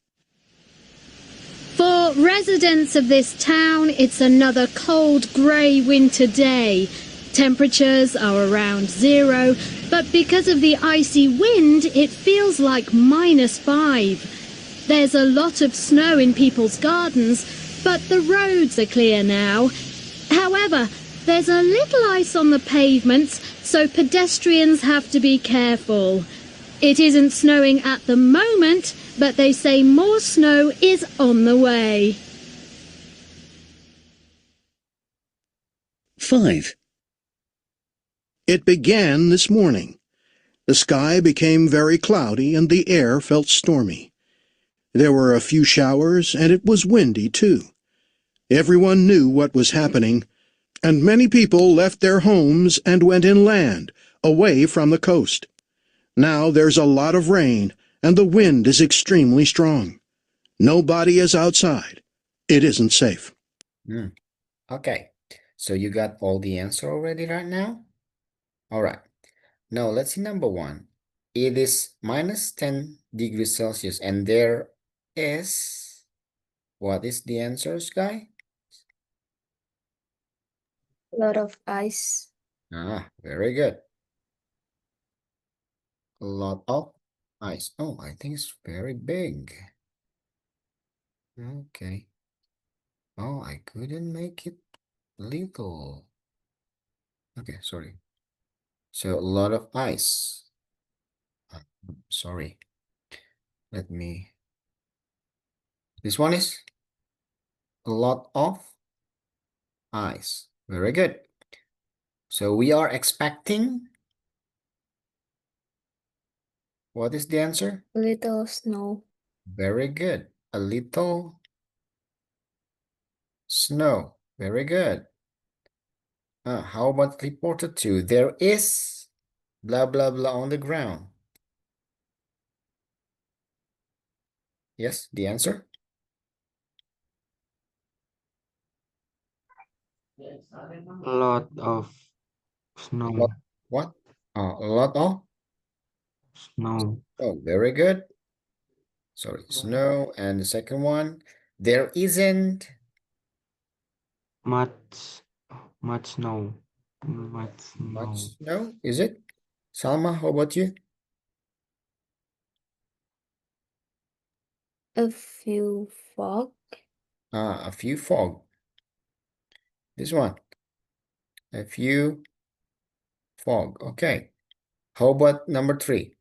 For residents of this town, it's another cold, grey winter day. Temperatures are around 0, but because of the icy wind, it feels like -5. There's a lot of snow in people's gardens, but the roads are clear now. However, there's a little ice on the pavements, so pedestrians have to be careful. It isn't snowing at the moment, but they say more snow is on the way. 5. It began this morning. The sky became very cloudy and the air felt stormy. There were a few showers and it was windy too. Everyone knew what was happening, and many people left their homes and went inland, away from the coast. Now there's a lot of rain, and the wind is extremely strong. Nobody is outside. It isn't safe. Okay, so you got all the answer already right now? All right, now let's see number 1. It is -10 degrees Celsius, and there is, what is the answer, Sky? A lot of ice. Very good. A lot of ice. Oh, I think it's very big. Okay. Oh, I couldn't make it little. Okay, sorry. So a lot of ice. Sorry. Let me. This one is a lot of ice. Very good. So we are expecting. What is the answer? A little snow. Very good. A little snow. Very good. How about reporter 2? There is blah, blah, blah on the ground. Yes, the answer? A lot of snow. What? A lot of? Snow. Oh, very good. Sorry, snow. And the second one, there isn't. Much snow. Much snow. Much snow, is it? Salma, how about you? A few fog. A few fog. This one. A few fog. Okay. How about number 3?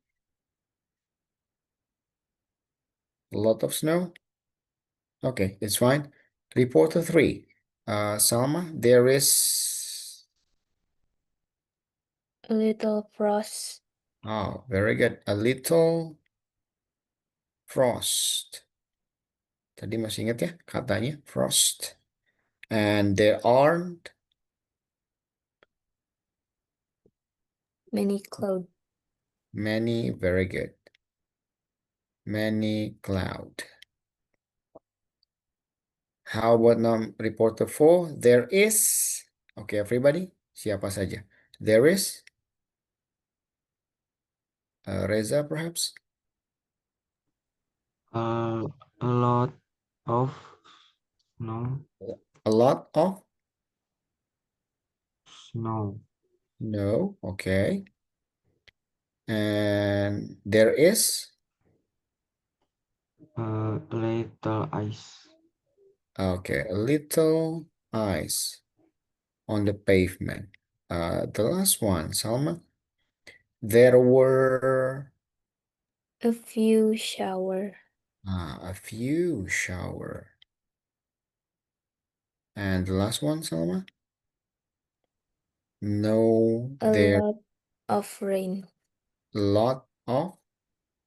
A lot of snow? Okay, it's fine. Reporter 3. Salma, there is. A little frost. Oh, very good. A little frost. Tadi masih ingat ya katanya frost. And there aren't Many clouds. many. Very good. Many cloud. How about reporter 4? There is. Okay, everybody. Siapa saja? There is. Reza, perhaps? A lot of snow. A lot of? Snow. No. Okay. And there is? A little ice. Okay, a little ice on the pavement. The last one, Salma. There were A few shower. a few shower. And the last one, Salma. No, A there lot of rain. lot of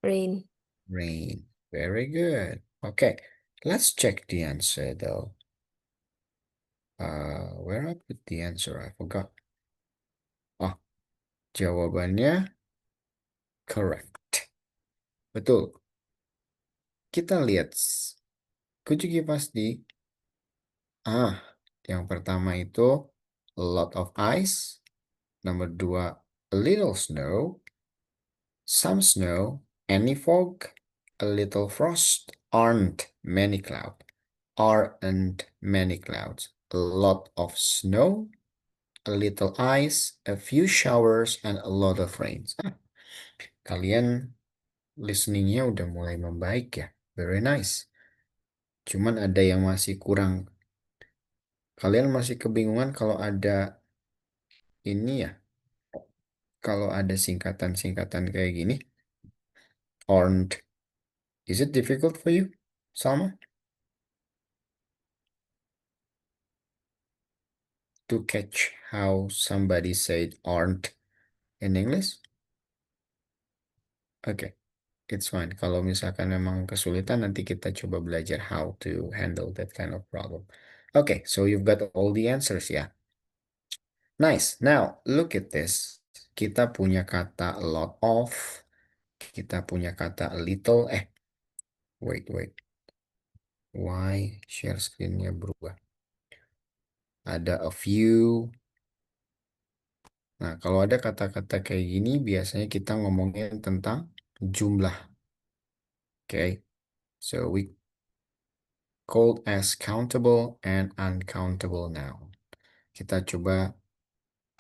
Rain. rain. Very good. Okay, let's check the answer though. Where I put the answer? I forgot. Oh, jawabannya correct. Betul. Kita lihat. Could you give us the yang pertama itu a lot of ice. Nomor 2, a little snow. Some snow, any fog, a little frost, aren't many clouds. Aren't many clouds. A lot of snow, a little ice, a few showers, and a lot of rains. Kalian listeningnya udah mulai membaik ya. Very nice. Cuman ada yang masih kurang. Kalian masih kebingungan kalau ada ini ya. Kalau ada singkatan-singkatan kayak gini. Aren't. Is it difficult for you, Salma? To catch how somebody said aren't in English? Okay, it's fine. Kalau misalkan memang kesulitan, nanti kita coba belajar how to handle that kind of problem. Okay, so you've got all the answers, ya. Nice. Now, look at this. Kita punya kata a lot of. Kita punya kata a little. Wait. Why share screen-nya berubah? Ada a few. Nah, kalau ada kata-kata kayak gini, biasanya kita ngomongin tentang jumlah. Okay, so we called as countable and uncountable noun. Kita coba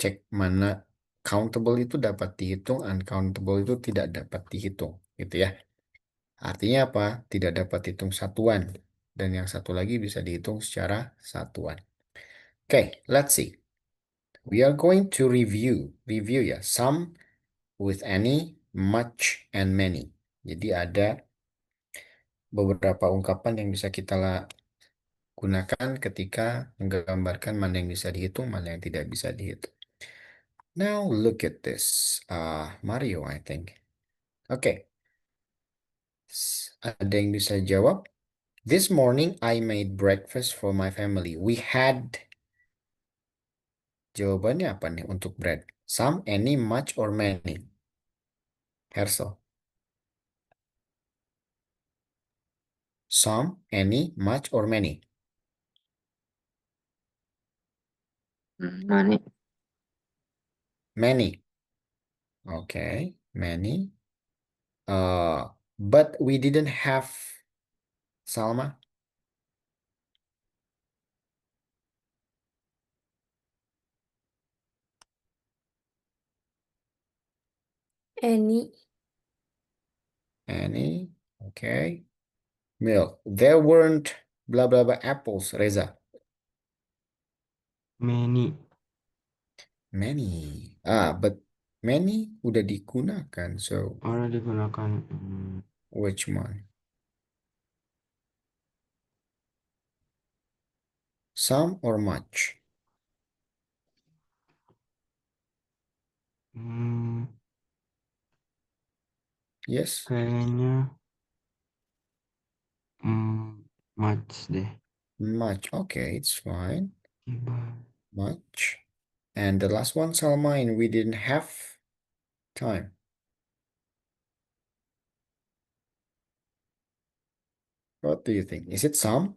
cek mana countable itu dapat dihitung, uncountable itu tidak dapat dihitung, gitu ya. Artinya apa? Tidak dapat dihitung satuan. Dan yang satu lagi bisa dihitung secara satuan. Okay, let's see. We are going to review ya, some with any, much, and many. Jadi ada beberapa ungkapan yang bisa kita gunakan ketika menggambarkan mana yang bisa dihitung, mana yang tidak bisa dihitung. Now look at this. Mario, I think. Okay. Ada yang bisa jawab? This morning I made breakfast for my family. We had. Jawabannya apa nih untuk bread? Some, any, much, or many? Hersel. Some, any, much, or many? Many. Many. Okay, many. But we didn't have Salma. Any. Any. Okay. Milk. There weren't blah blah blah apples, Reza. Many. Many. But many udah digunakan. So Orang digunakan. which one? Some or much? Yes. Kayaknya much deh. Much. Okay, it's fine. Coba. Much. And the last one, Salma, and we didn't have time. What do you think? Is it some?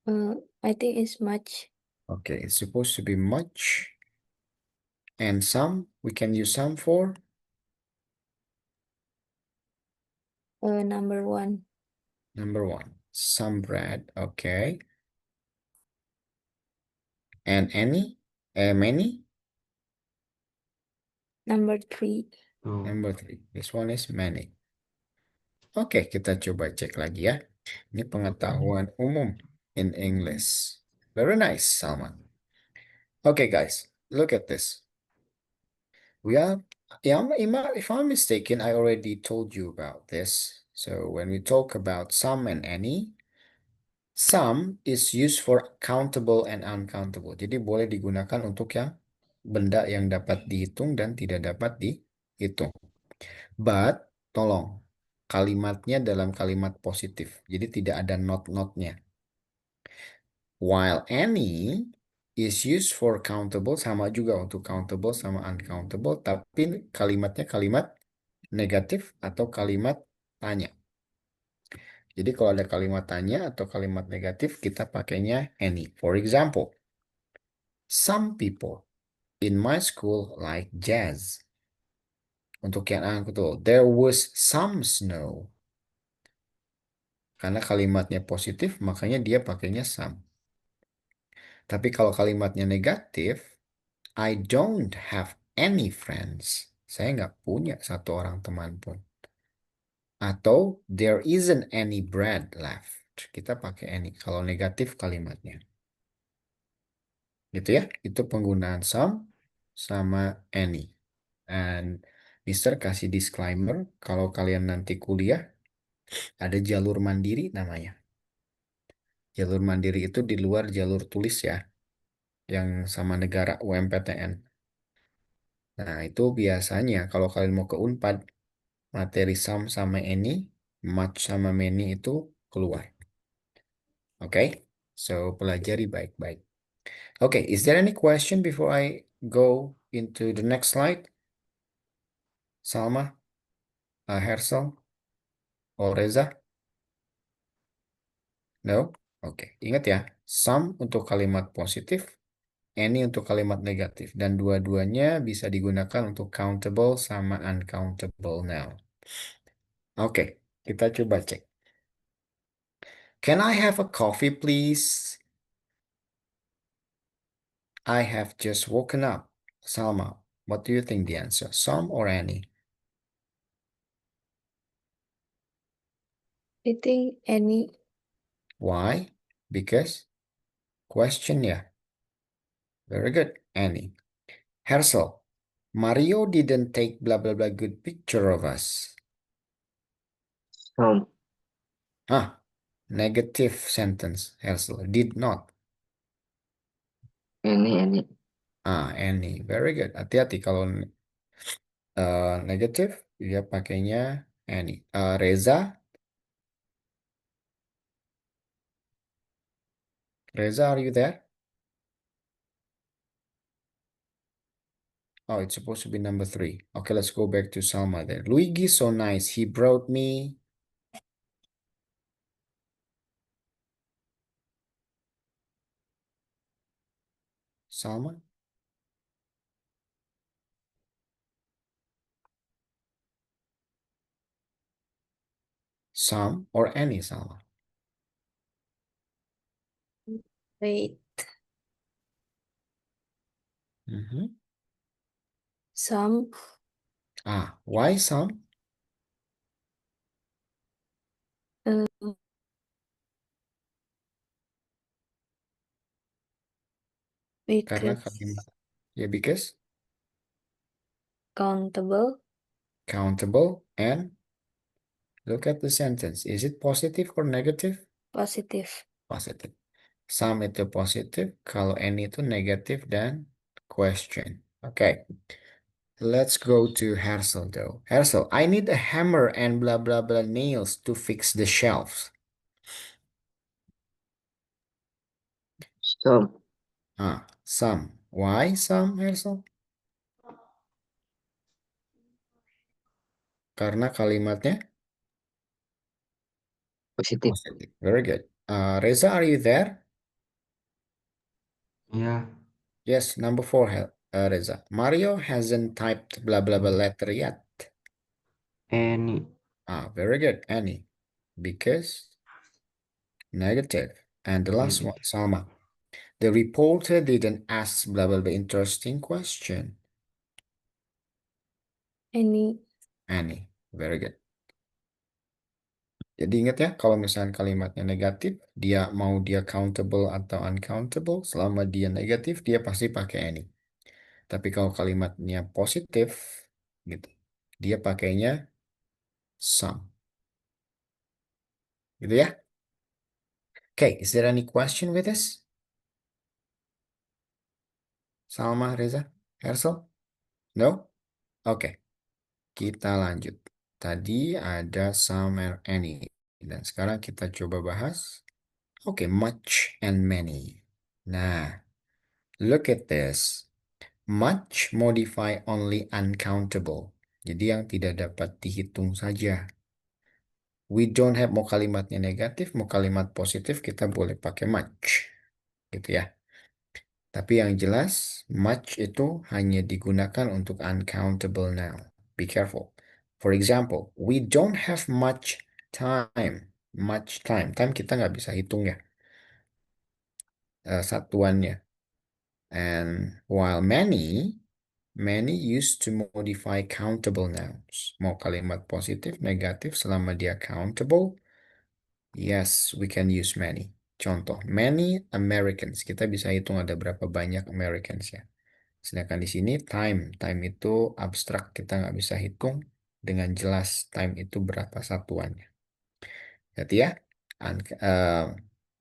I think it's much. Okay, it's supposed to be much. And some, we can use some for? Number 1. Number 1. Some bread. Okay. And any? Many? Number 3. Number 3. This one is many. Oke, kita coba cek lagi ya. Ini pengetahuan umum in English. Very nice, Salma. Okay, guys, look at this. We are, yeah, if I'm mistaken, I already told you about this. So when we talk about some and any, some is used for countable and uncountable. Jadi boleh digunakan untuk yang benda yang dapat dihitung dan tidak dapat dihitung. But, tolong, kalimatnya dalam kalimat positif. Jadi tidak ada not-notnya. While any is used for countable, sama juga untuk countable sama uncountable, tapi kalimatnya kalimat negatif atau kalimat tanya. Jadi kalau ada kalimat tanya atau kalimat negatif, kita pakainya any. For example, some people in my school like jazz. Untuk yang betul, there was some snow. Karena kalimatnya positif, makanya dia pakainya some. Tapi kalau kalimatnya negatif, I don't have any friends. Saya nggak punya satu orang teman pun. Atau there isn't any bread left. Kita pakai any. Kalau negatif kalimatnya. Gitu ya. Itu penggunaan some sama any. And Mister kasih disclaimer. Kalau kalian nanti kuliah, ada jalur mandiri namanya. Jalur mandiri itu di luar jalur tulis ya. Yang sama negara UMPTN. Nah, itu biasanya kalau kalian mau ke Unpad, materi some sama any, much sama many itu keluar. Oke? So, pelajari baik-baik. Okay, is there any question before I go into the next slide? Salma? Hersel? Or Reza? No? Oke, ingat ya, some untuk kalimat positif, any untuk kalimat negatif. Dan dua-duanya bisa digunakan untuk countable sama uncountable noun. Oke, kita coba cek. Can I have a coffee, please? I have just woken up. Salma, what do you think the answer? Some or any? I think any. Why? Because question ya. Very good. Any. Hersel, Mario didn't take blah blah blah good picture of us. Some. Negative sentence. Hersel did not. Any. Any. Very good. Hati-hati kalau negatif dia pakainya any. Reza. Reza, are you there? Oh, it's supposed to be number 3. Okay, let's go back to Salma then. Luigi, so nice. He brought me. Salma? Some or any, Salma? Wait. Some. Why some? Karena Because kalimat. Yeah, because countable. countable and look at the sentence. Is it positive or negative? Positive. Positive. Some itu positif, kalau any itu negatif dan question. Okay. Let's go to Hersel though. Hersel, I need a hammer and blah blah blah nails to fix the shelves. Some. Some. Why some, Hersel? Karena kalimatnya Positive. positive. Very good. Reza, are you there? Yeah. Yes, number 4, Reza. Mario hasn't typed blah blah blah letter yet. Any. Very good. Any. Because negative. And the last one, Salma. The reporter didn't ask blah blah blah interesting question. Any. Any. Very good. Jadi ingat ya, kalau misalnya kalimatnya negatif, mau dia countable atau uncountable, selama dia negatif, dia pasti pakai any. Tapi kalau kalimatnya positif, gitu, dia pakainya some. Gitu ya. Okay, is there any question with this? Salma, Reza, Hersel? No? Oke, kita lanjut. Tadi ada some and any. Dan sekarang kita coba bahas. Oke, much and many. Nah, look at this. Much modify only uncountable. Jadi yang tidak dapat dihitung saja. We don't have, mau kalimatnya negatif, mau kalimat positif, kita boleh pakai much. Gitu ya. Tapi yang jelas, much itu hanya digunakan untuk uncountable noun. Be careful. For example, we don't have much time. Much time. Time kita nggak bisa hitung ya. Satuannya. And while many used to modify countable nouns. Mau kalimat positif, negatif, selama dia countable, yes, we can use many. Contoh, many Americans. Kita bisa hitung ada berapa banyak Americans ya. Sedangkan di sini time itu abstrak, kita nggak bisa hitung dengan jelas time itu berapa satuannya. Jadi ya,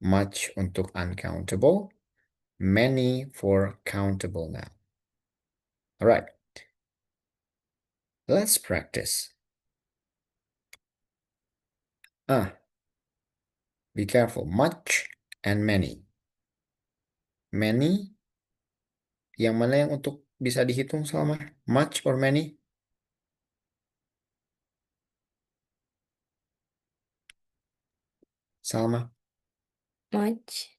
much untuk uncountable, many for countable now. Alright, let's practice. Be careful, much and many. Many, yang mana yang untuk bisa dihitung selama much or many? Salma, Much.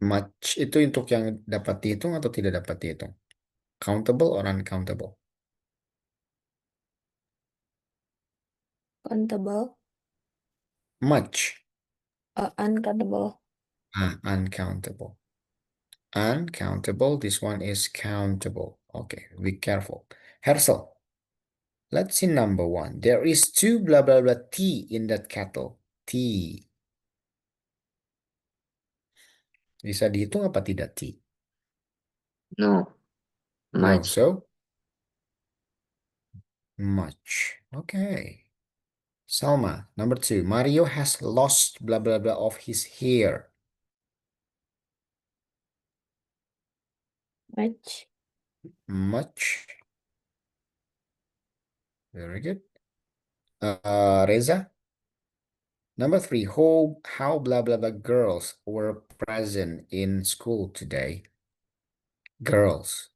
much itu untuk yang dapat dihitung atau tidak dapat dihitung? Countable or uncountable? Countable. Much. Uncountable. Uncountable. Uncountable, this one is countable. Okay, be careful. Hersel, let's see number 1. There is 2 blah blah blah tea in that kettle. Tea. Bisa dihitung apa tidak tea? No. No, Much. so much. Okay. Salma, number 2. Mario has lost blah blah blah of his hair. Much. Much. Very good. Reza? Number 3, how blah blah blah girls were present in school today. Girls.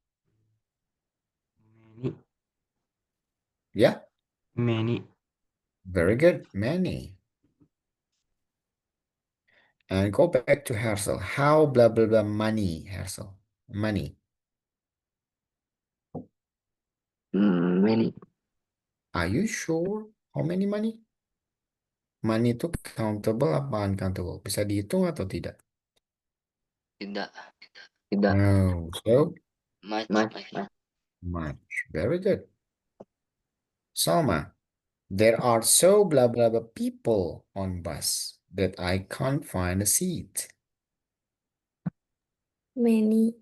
Many. Yeah, Many. very good. Many. And go back to Hersel. How blah blah blah money, Hersel. Money. Many. Are you sure? How many money? Money itu countable apa uncountable? Bisa dihitung atau tidak? Tidak. Tidak. No. So, Much. much. Very good. Salma, there are so blah blah blah people on bus that I can't find a seat. Many.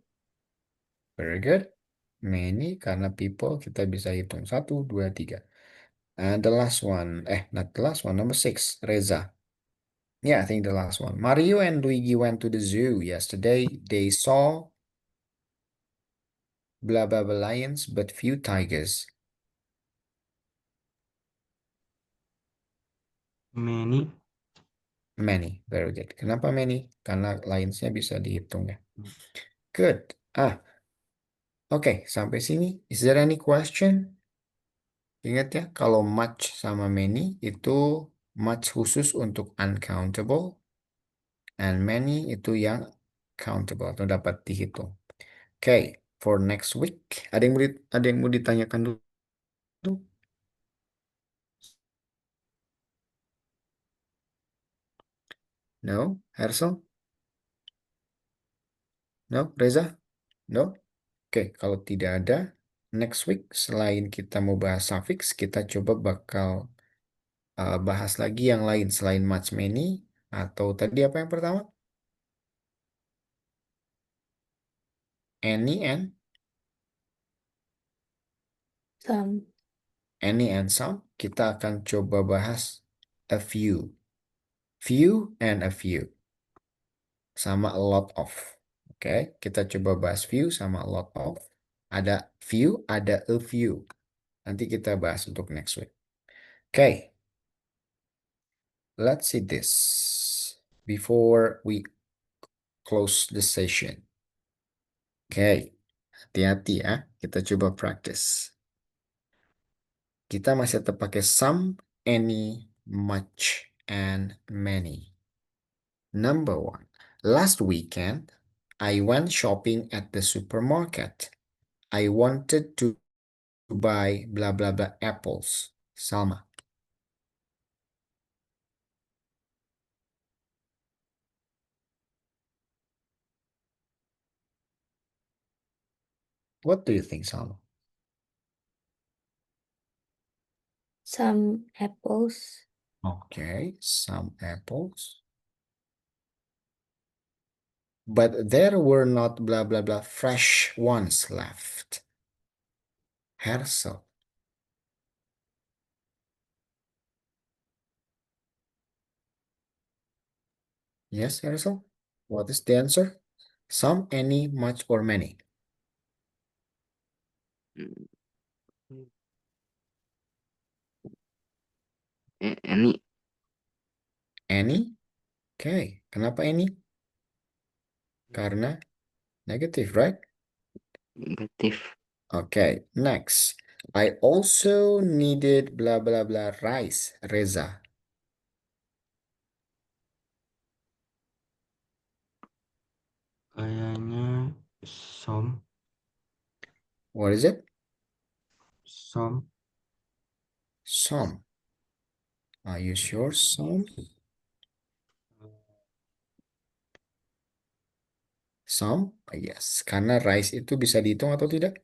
Very good. Many karena people kita bisa hitung 1, 2, 3. And the last one, not the last one, number 6, Reza. Yeah, I think the last one. Mario and Luigi went to the zoo yesterday. They saw blah blah blah lions, but few tigers. Many. Many, very good. Kenapa many? Karena lionsnya bisa dihitung ya. Good. Oke, sampai sini. Is there any question? Ingat ya, kalau much sama many itu much khusus untuk uncountable, and many itu yang countable atau dapat dihitung. Oke, for next week, ada yang mau ditanyakan dulu? No, Hersel? No, Reza? No? Oke, kalau tidak ada, next week selain kita mau bahas suffix, kita coba bakal bahas lagi yang lain selain much, many, atau tadi apa yang pertama? Any and Some. any and some. Kita akan coba bahas a few. Few and a few. Sama a lot of. Oke, kita coba bahas few sama a lot of. Ada few, ada a few. Nanti kita bahas untuk next week. Oke. Let's see this before we close the session. Oke, hati-hati ya. Kita coba practice. Kita masih tetap pakai some, any, much, and many. Number 1. Last weekend, I went shopping at the supermarket. I wanted to buy blah blah blah apples. Salma. What do you think, Salma? Some apples. Okay, some apples. But there were not blah blah blah fresh ones left. Hersel. Yes, Hersel? What is the answer? Some, any, much, or many? Any. Any? Okay, kenapa any? Karena negative, right? Negative. Okay, next. I also needed blah blah blah rice, Reza. Kayaknya some. What is it? Some. Some. Are you sure? Some? Some? Yes, karena rice itu bisa dihitung atau tidak?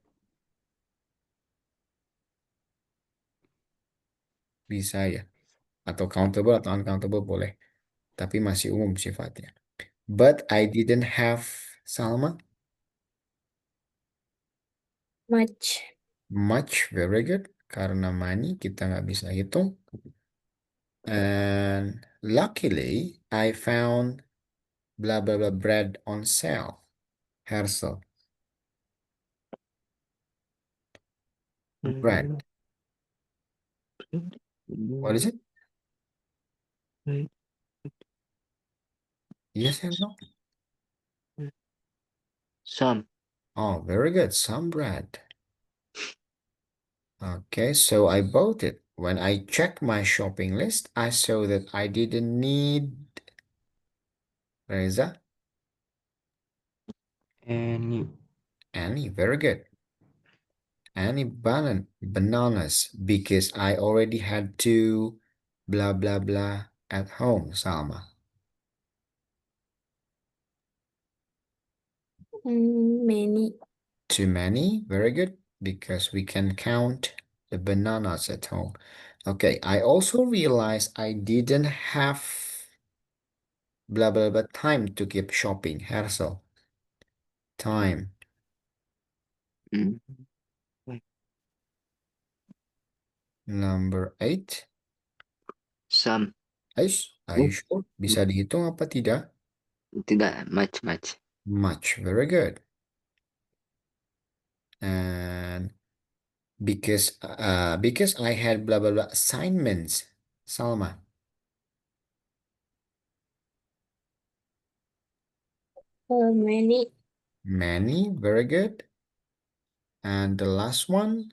Bisa ya. Atau countable atau uncountable boleh. Tapi masih umum sifatnya. But I didn't have, Salma? Much. Much, very good. Karena money kita nggak bisa hitung. And luckily, I found blah blah blah bread on sale. Hersel. Bread. What is it? Bread. Yes, Hersel? Some. Oh, very good. Some bread. Okay, so I bought it. When I checked my shopping list, I saw that I didn't need Reza. Any. Any, very good. Any bananas because I already had two blah blah blah at home, Salma. Many. Too many, very good, because we can count the bananas at home. Okay, I also realized I didn't have blah blah blah time to keep shopping, Hersel. Time. Mm. Number 8. Some. Aish, are you sure? Bisa dihitung apa tidak? Tidak. Much. Much, very good. And because I had blah blah blah assignments, Salma. Many. Many, very good. And the last one,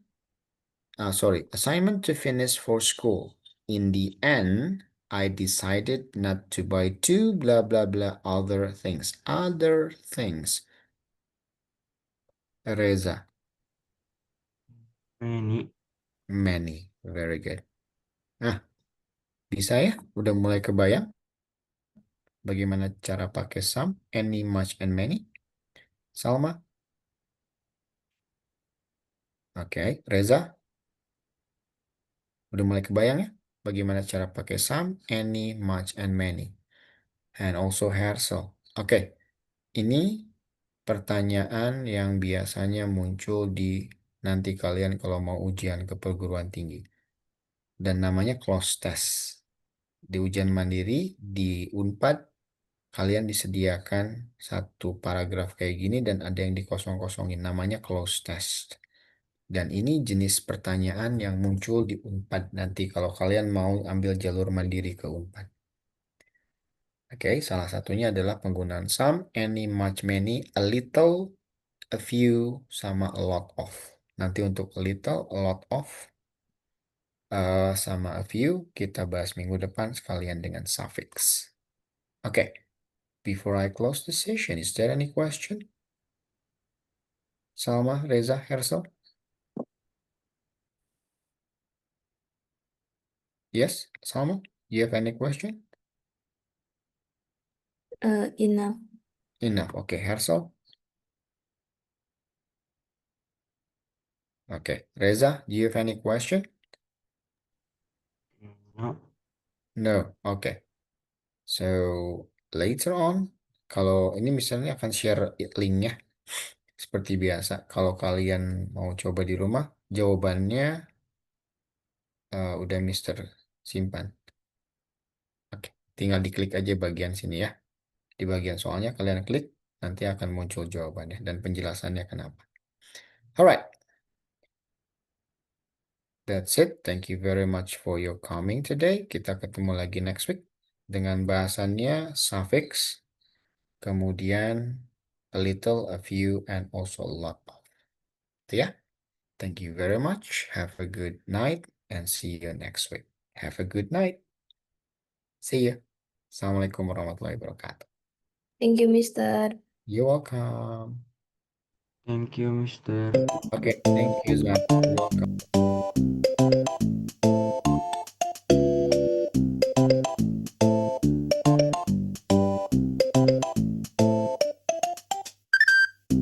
assignment to finish for school. In the end, I decided not to buy two blah blah blah other things. Other things. Reza. Many. Many, very good. Nah, bisa ya? Udah mulai kebayang bagaimana cara pakai some, any, much, and many? Salma? Oke, Reza? Udah mulai kebayang ya? Bagaimana cara pakai some, any, much, and many. And also Hersel. Oke, ini pertanyaan yang biasanya muncul di nanti kalian kalau mau ujian ke perguruan tinggi. Dan namanya cloze test. Di ujian mandiri, di Unpad, kalian disediakan satu paragraf kayak gini dan ada yang dikosong-kosongin. Namanya cloze test. Dan ini jenis pertanyaan yang muncul di Unpad nanti kalau kalian mau ambil jalur mandiri ke Unpad. Oke, salah satunya adalah penggunaan some, any, much, many, a little, a few, sama a lot of. Nanti untuk a little, a lot of, sama a few, kita bahas minggu depan sekalian dengan suffix. Oke, before I close the session, is there any question? Salma, Reza, Hersel? Yes, Salma, you have any question? Enough. Enough. Okay, Hersel? Okay, Reza, do you have any question? No. No. Okay. So later on, kalau ini misalnya akan share linknya seperti biasa. Kalau kalian mau coba di rumah, jawabannya udah Mister simpan. Oke, tinggal diklik aja bagian sini ya. Di bagian soalnya kalian klik, nanti akan muncul jawabannya dan penjelasannya kenapa. Alright. That's it. Thank you very much for your coming today. Kita ketemu lagi next week dengan bahasannya suffix, kemudian a little, a few, and also a lot of. Yeah. Thank you very much. Have a good night and see you next week. Have a good night. See you. Assalamualaikum warahmatullahi wabarakatuh. Thank you, Mister. You're welcome. Thank you, Mister. Okay, thank you, Zan. You're welcome.